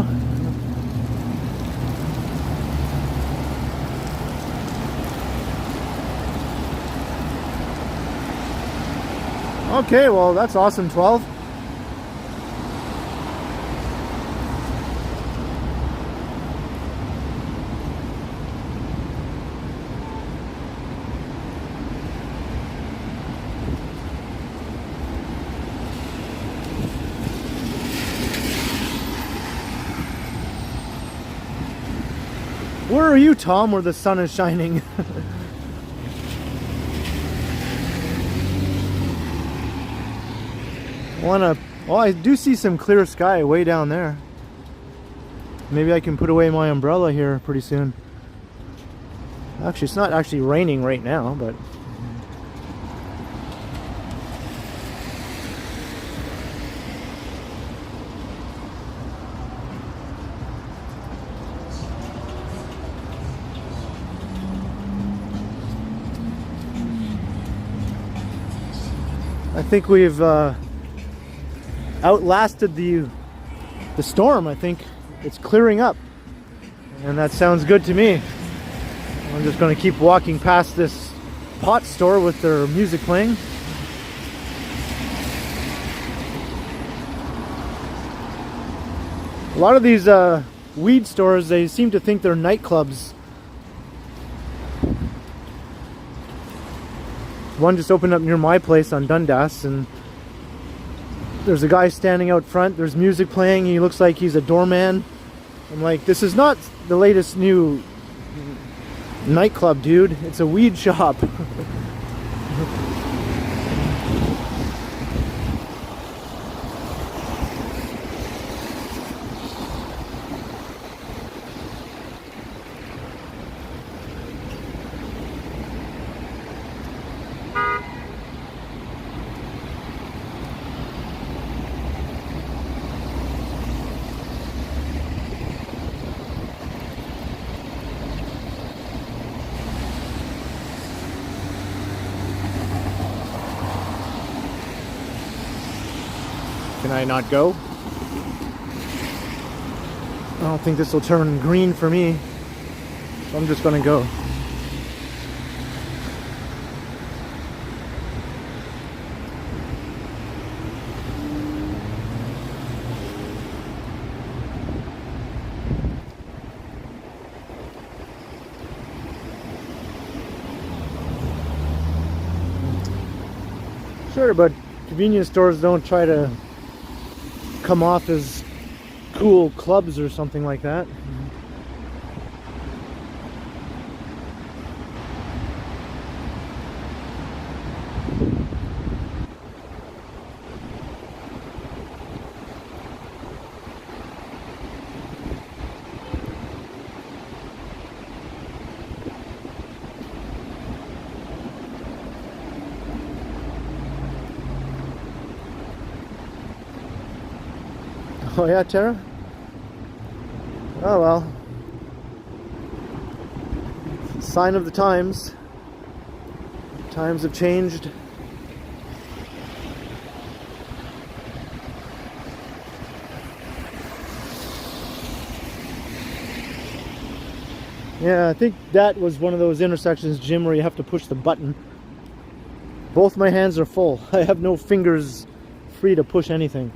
Okay, well that's awesome, 12. Where are you, Tom, where the sun is shining? Oh, I do see some clear sky way down there. Maybe I can put away my umbrella here pretty soon. Actually, it's not actually raining right now, but... I think we've outlasted the storm. I think it's clearing up, and that sounds good to me. I'm just going to keep walking past this pot store with their music playing. A lot of these weed stores, they seem to think they're nightclubs. One just opened up near my place on Dundas, and there's a guy standing out front. There's music playing. He looks like he's a doorman. I'm like, this is not the latest new nightclub, dude. It's a weed shop. Can I not go? I don't think this will turn green for me, so I'm just gonna go. Sure, but convenience stores don't try to come off as cool clubs or something like that. Oh yeah, Tara? Oh well. Sign of the times. Times have changed. Yeah, I think that was one of those intersections, Jim, where you have to push the button. Both my hands are full. I have no fingers free to push anything.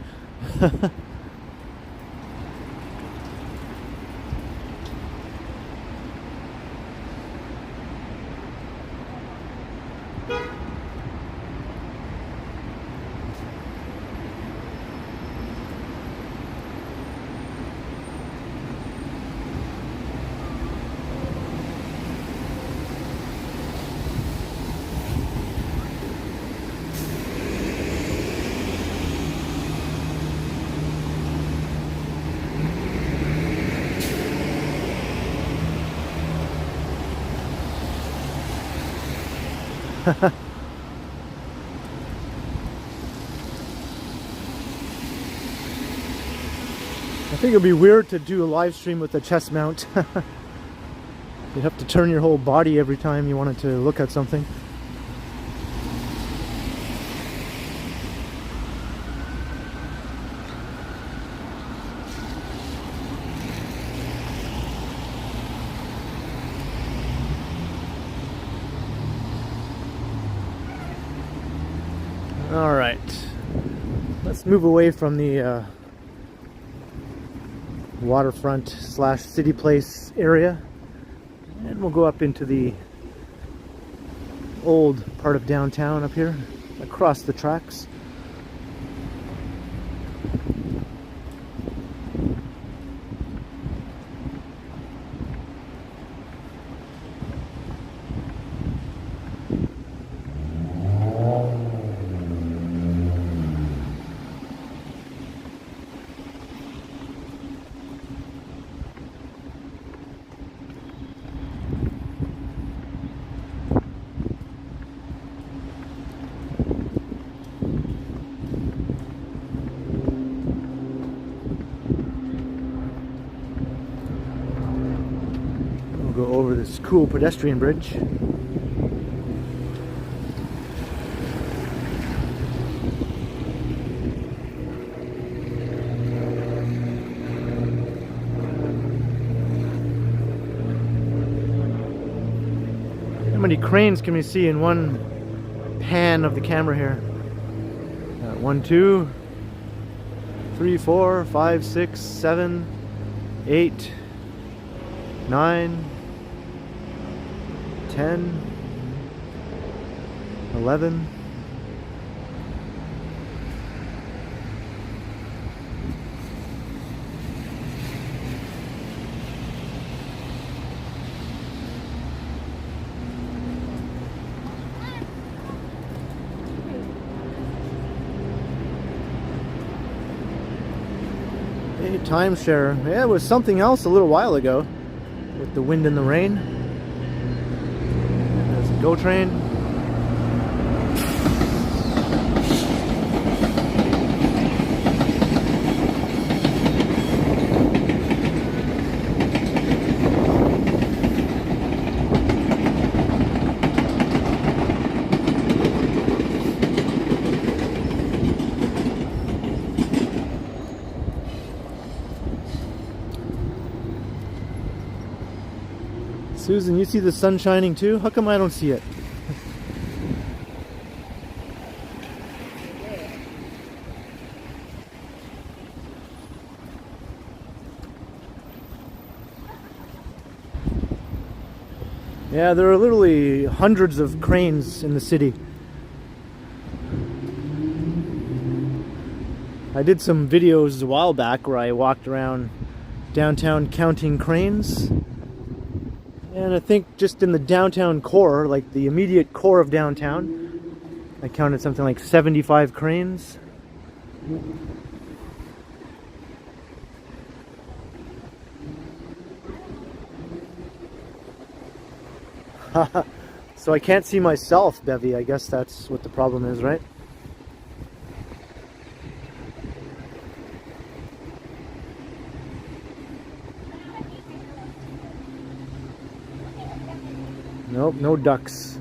I think it'd be weird to do a live stream with a chest mount. You'd have to turn your whole body every time you wanted to look at something. All right, let's move away from the waterfront / city place area, and we'll go up into the old part of downtown up here, across the tracks. Go over this cool pedestrian bridge. How many cranes can we see in one pan of the camera here? 1, 2, 3, 4, 5, 6, 7, 8, 9, 10, 11, hey, timeshare. Yeah, it was something else a little while ago with the wind and the rain. There's a GO train. Susan, you see the sun shining too? How come I don't see it? Yeah, there are literally hundreds of cranes in the city. I did some videos a while back where I walked around downtown counting cranes. And I think just in the downtown core, like the immediate core of downtown, I counted something like 75 cranes. So I can't see myself, Bevy. I guess that's what the problem is, right? Nope, no ducks.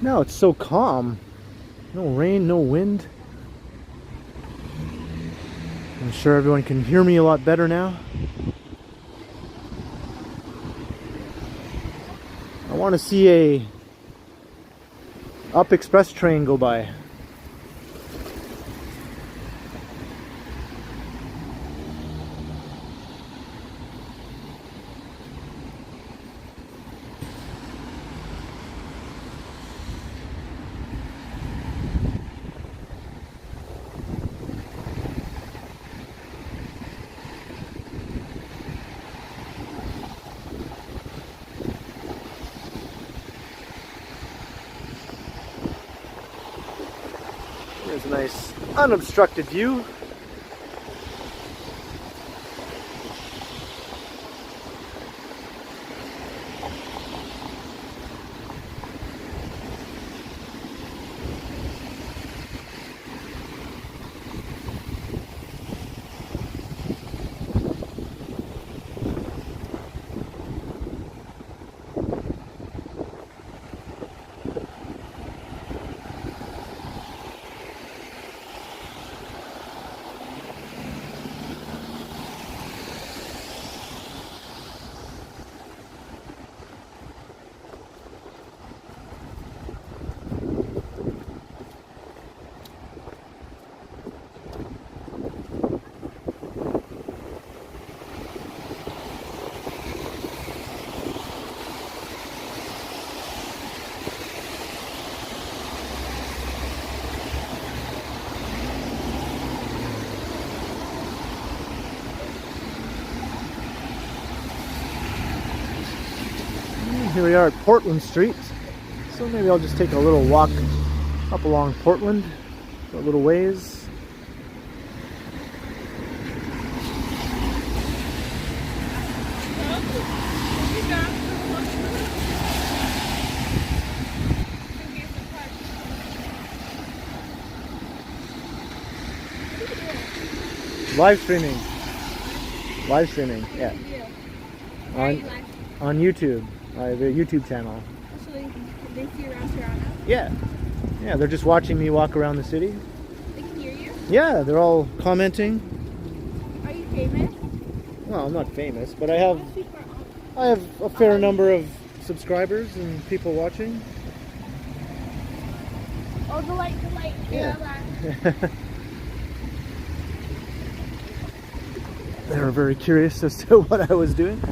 No, it's so calm. No rain, no wind. I'm sure everyone can hear me a lot better now. I want to see a up express train go by. There's a nice unobstructed view. Here we are at Portland Street, so maybe I'll just take a little walk up along Portland, a little ways. Live streaming, yeah. On YouTube. The YouTube channel. So they see around Toronto? Yeah. Yeah, they're just watching me walk around the city. They can hear you? Yeah, they're all commenting. Are you famous? Well, I'm not famous, but I have a fair number of subscribers and people watching. Oh, the light. Yeah. They were very curious as to what I was doing.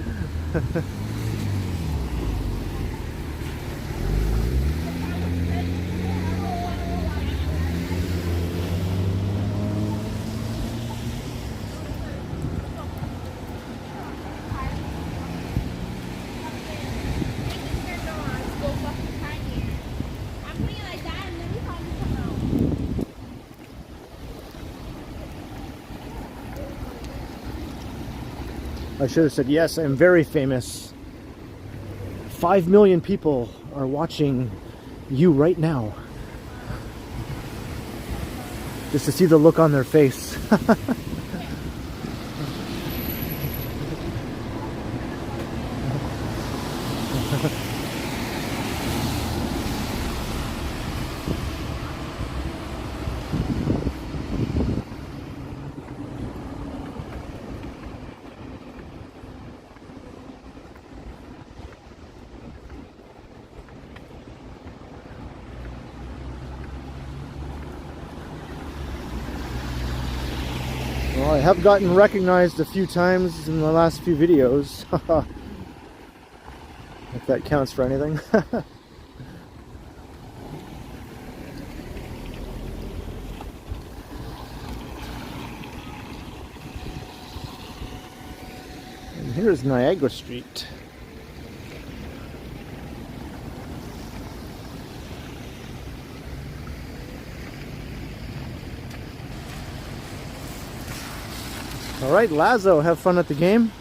I should have said, yes, I'm very famous. 5 million people are watching you right now. Just to see the look on their face. Well, I have gotten recognized a few times in the last few videos. If that counts for anything. And here's Niagara Street. Alright, Lazo, have fun at the game.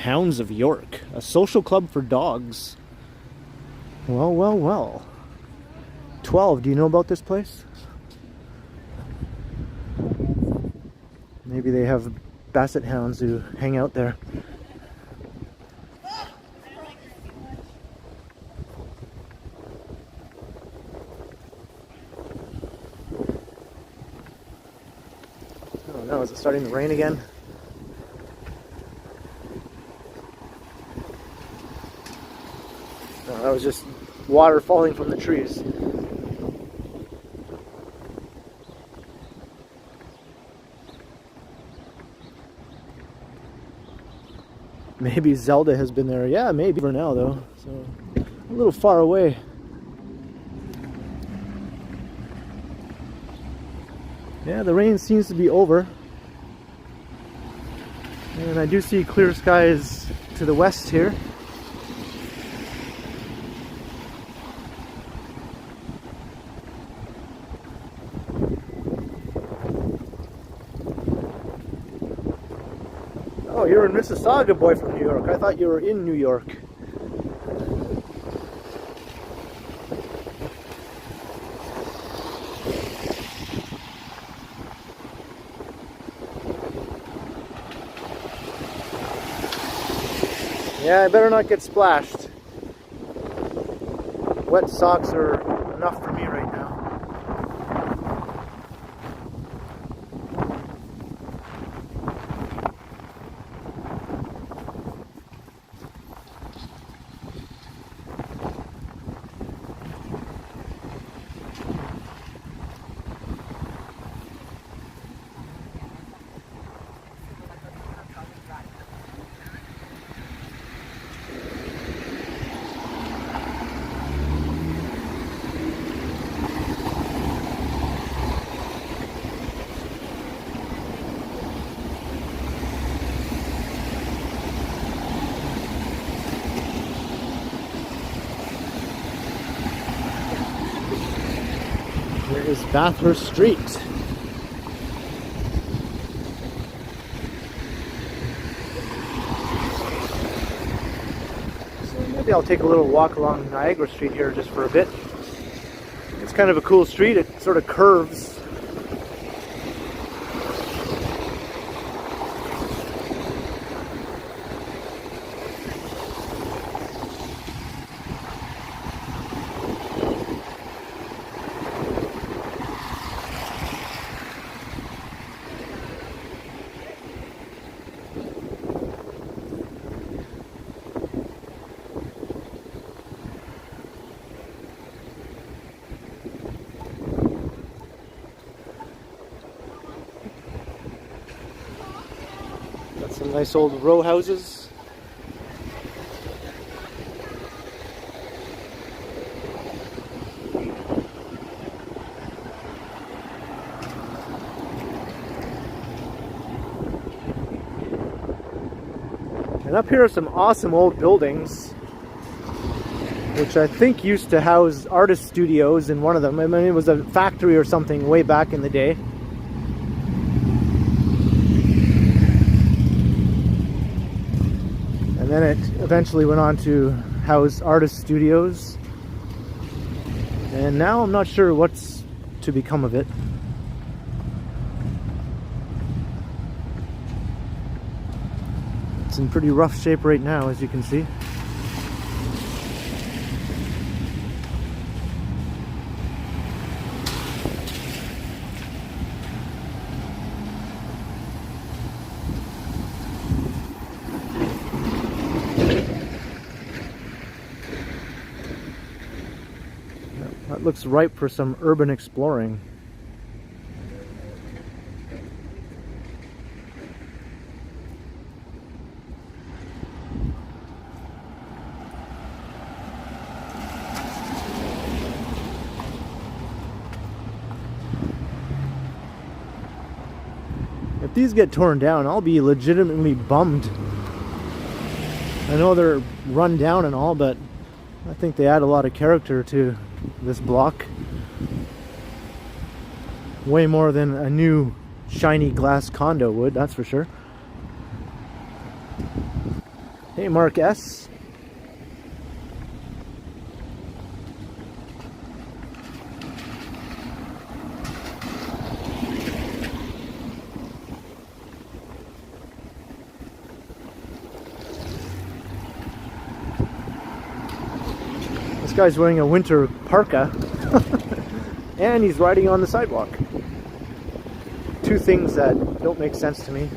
Hounds of York, a social club for dogs. Well, well, well. 12, do you know about this place? Maybe they have basset hounds who hang out there. Oh no, is it starting to rain again? No, that was just water falling from the trees. Maybe Zelda has been there. Yeah, maybe for now though. So a little far away. Yeah, the rain seems to be over. And I do see clear skies to the west here. Oh, you're in Mississauga, boy from New York. I thought you were in New York. Yeah, I better not get splashed. Wet socks are enough for me right now. Here is Bathurst Street. So maybe I'll take a little walk along Niagara Street here just for a bit. It's kind of a cool street. It sort of curves. Got some nice old row houses. And up here are some awesome old buildings, which I think used to house artist studios in one of them. I mean, it was a factory or something way back in the day. And then it eventually went on to house artist studios. And now I'm not sure what's to become of it. It's in pretty rough shape right now, as you can see. That looks ripe for some urban exploring. If these get torn down, I'll be legitimately bummed. I know they're run down and all, but I think they add a lot of character to this block. Way more than a new shiny glass condo would, that's for sure. Hey, Mark S. This guy's wearing a winter parka and he's riding on the sidewalk. Two things that don't make sense to me.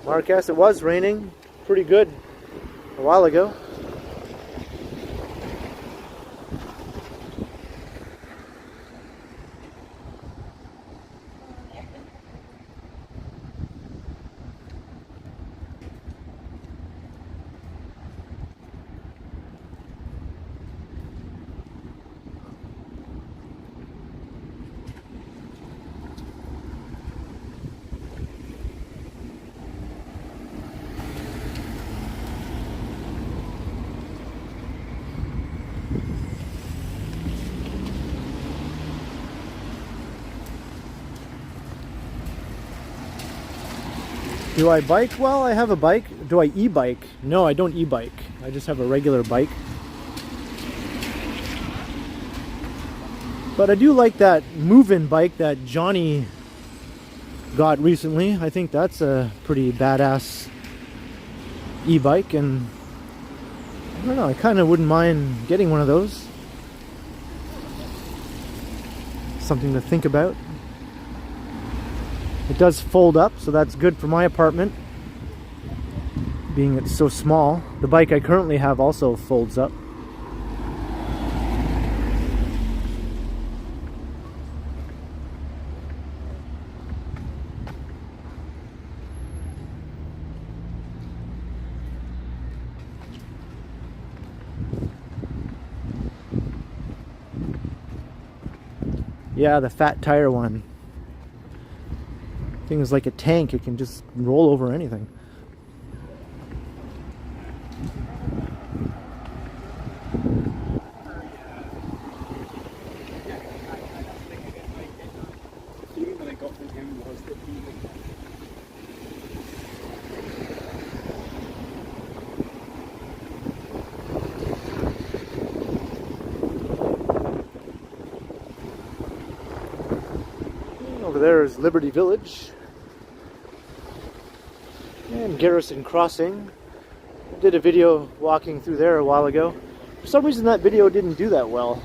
Marcus, it was raining pretty good a while ago. Do I bike? Well, I have a bike. Do I e-bike? No, I don't e-bike. I just have a regular bike. But I do like that move-in bike that Johnny got recently. I think that's a pretty badass e-bike, and I don't know, I kind of wouldn't mind getting one of those. Something to think about. It does fold up, so that's good for my apartment, being it's so small. The bike I currently have also folds up. Yeah, the fat tire one. Thing is like a tank, it can just roll over anything. Over there is Liberty Village and Garrison Crossing. I did a video walking through there a while ago. For some reason that video didn't do that well.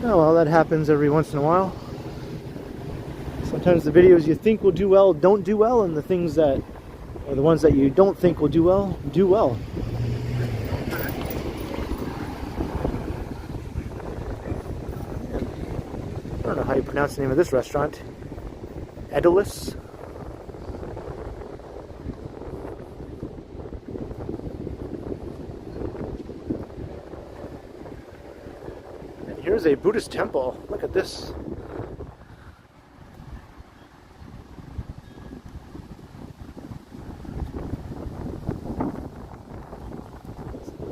Oh well, that happens every once in a while. Sometimes the videos you think will do well don't do well, and the things that, or the ones that you don't think will do well, do well. I don't know how you pronounce the name of this restaurant. Edulus. And here's a Buddhist temple. Look at this.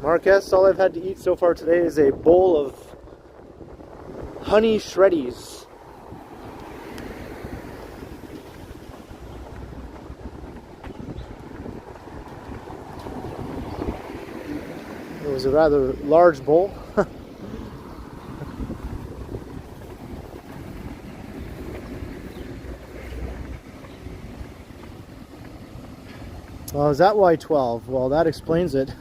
Marcus, all I've had to eat so far today is a bowl of honey shreddies. It was a rather large bowl. Oh, is that why 12? Well, that explains it.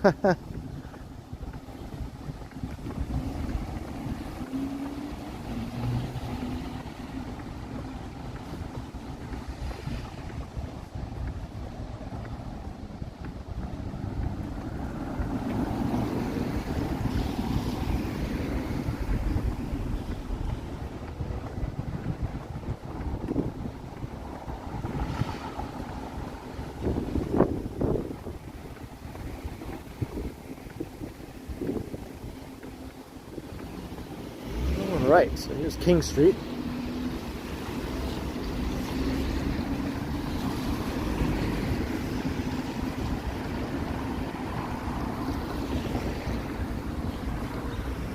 Alright, so here's King Street.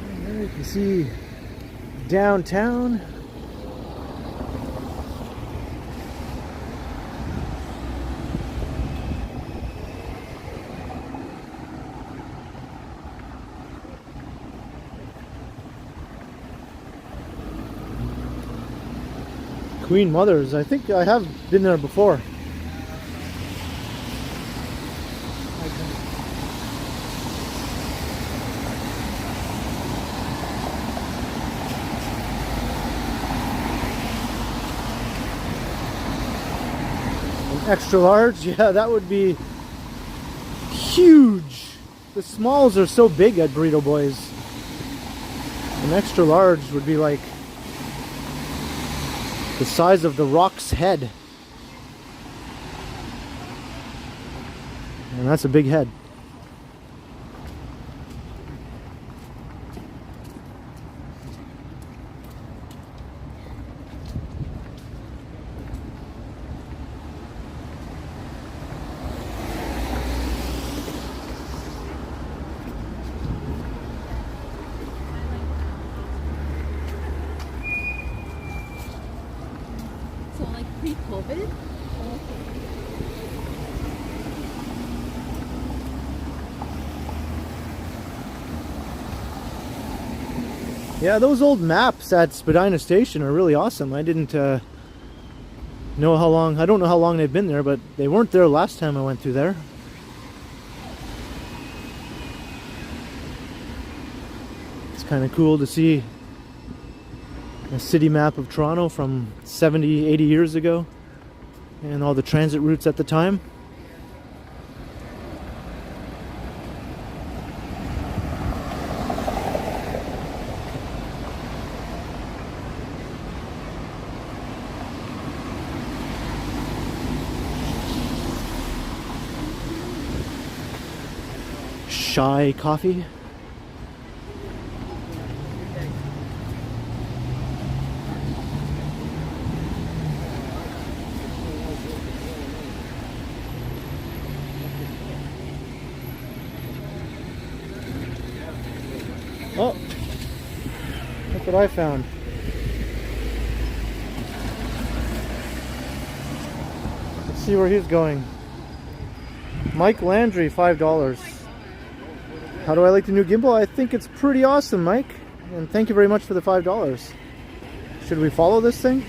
And there you can see downtown. Queen Mother's. I think I have been there before. An extra large? Yeah, that would be huge. The smalls are so big at Burrito Boy's. An extra large would be like the size of the Rock's head. And that's a big head. So like pre-COVID? Yeah, those old maps at Spadina Station are really awesome. I didn't know how long, I don't know how long they've been there, but they weren't there last time I went through there. It's kind of cool to see a city map of Toronto from 70, 80 years ago and all the transit routes at the time. Shy coffee. Oh, look what I found. Let's see where he's going. Mike Landry, $5. How do I like the new gimbal? I think it's pretty awesome, Mike. And thank you very much for the $5. Should we follow this thing?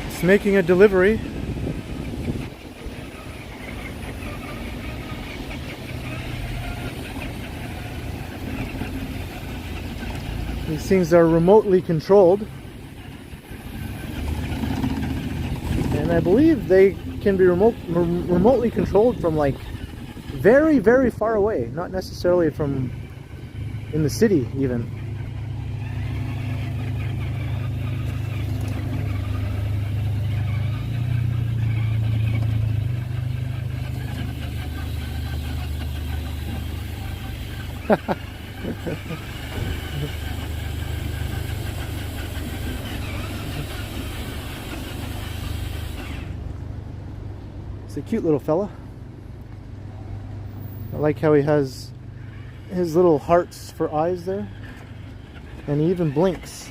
It's making a delivery. These things are remotely controlled. And I believe they can be remotely controlled from like very, very far away. Not necessarily from in the city even. It's a cute little fella. I like how he has his little hearts for eyes there. And he even blinks.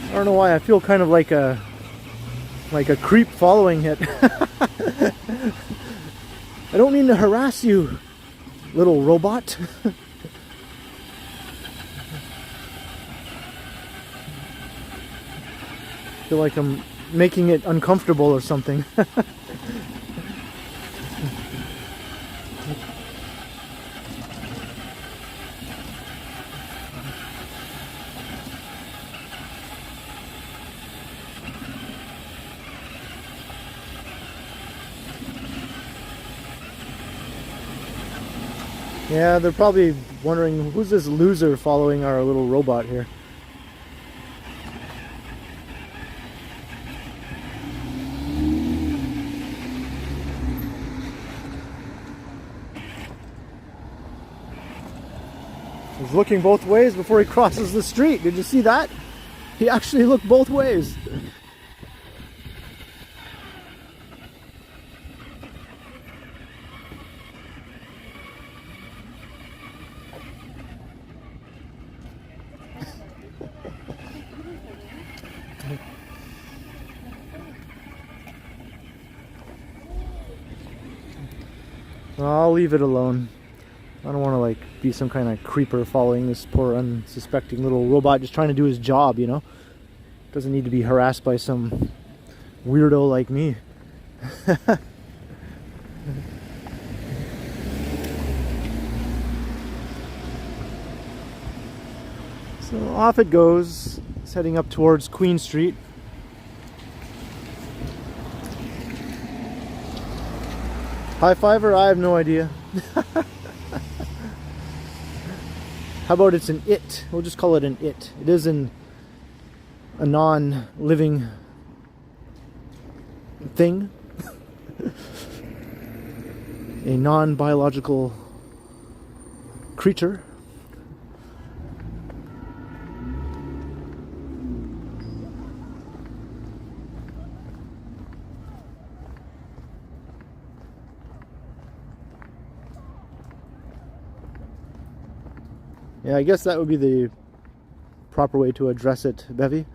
I don't know why, I feel kind of like a creep following it. I don't mean to harass you, little robot. I feel like I'm making it uncomfortable or something. Yeah, they're probably wondering, who's this loser following our little robot here? He's looking both ways before he crosses the street. Did you see that? He actually looked both ways. I'll leave it alone. I don't want to like be some kind of creeper following this poor unsuspecting little robot just trying to do his job, you know? Doesn't need to be harassed by some weirdo like me. So off it goes. It's heading up towards Queen Street. High fiver? I have no idea. How about it's an it? We'll just call it an it. It is a non-living thing. A non-biological creature. Yeah, I guess that would be the proper way to address it, Bevy.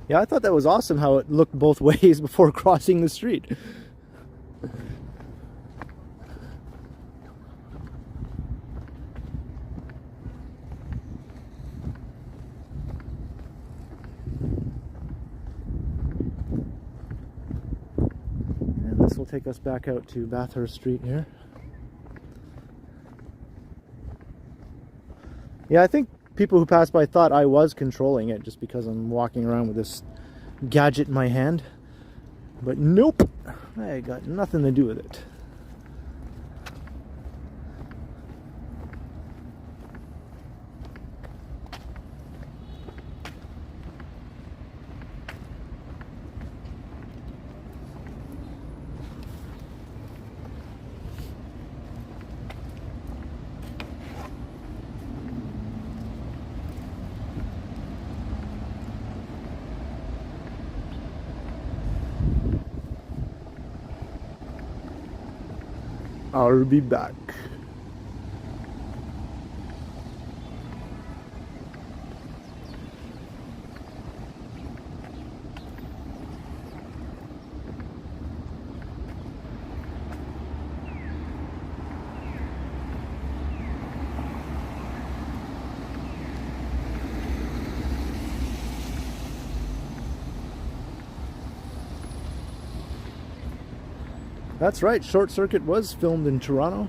Yeah, I thought that was awesome how it looked both ways before crossing the street. This will take us back out to Bathurst Street here. Yeah, I think people who passed by thought I was controlling it just because I'm walking around with this gadget in my hand. But nope, I got nothing to do with it. I'll be back. That's right, Short Circuit was filmed in Toronto.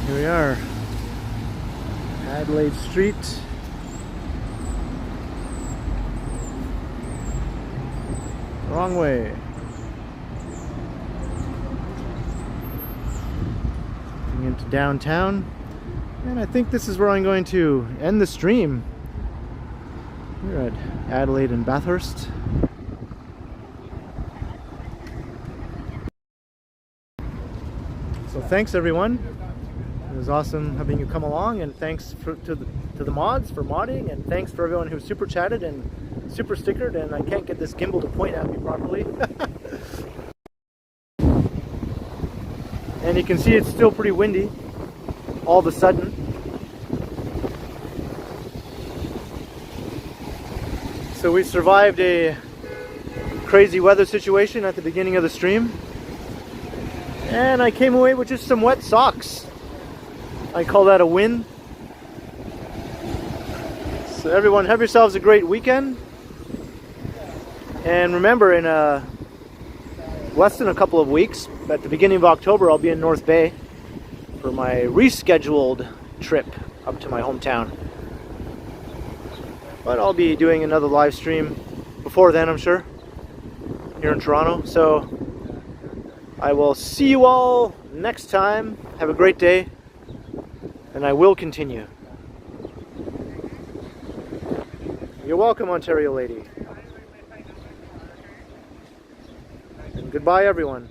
Here we are, Adelaide Street. Wrong way. Getting into downtown, and I think this is where I'm going to end the stream. We're at Adelaide and Bathurst. So thanks everyone. It was awesome having you come along, and thanks to the mods for modding, and thanks for everyone who super chatted and super stickered, and I can't get this gimbal to point at me properly. And you can see it's still pretty windy all of a sudden. So we survived a crazy weather situation at the beginning of the stream, and I came away with just some wet socks. I call that a win. So everyone, have yourselves a great weekend. And remember, in less than a couple of weeks, at the beginning of October, I'll be in North Bay for my rescheduled trip up to my hometown. But I'll be doing another live stream before then, I'm sure, here in Toronto. So I will see you all next time. Have a great day, and I will continue. You're welcome, Ontario lady. And goodbye, everyone.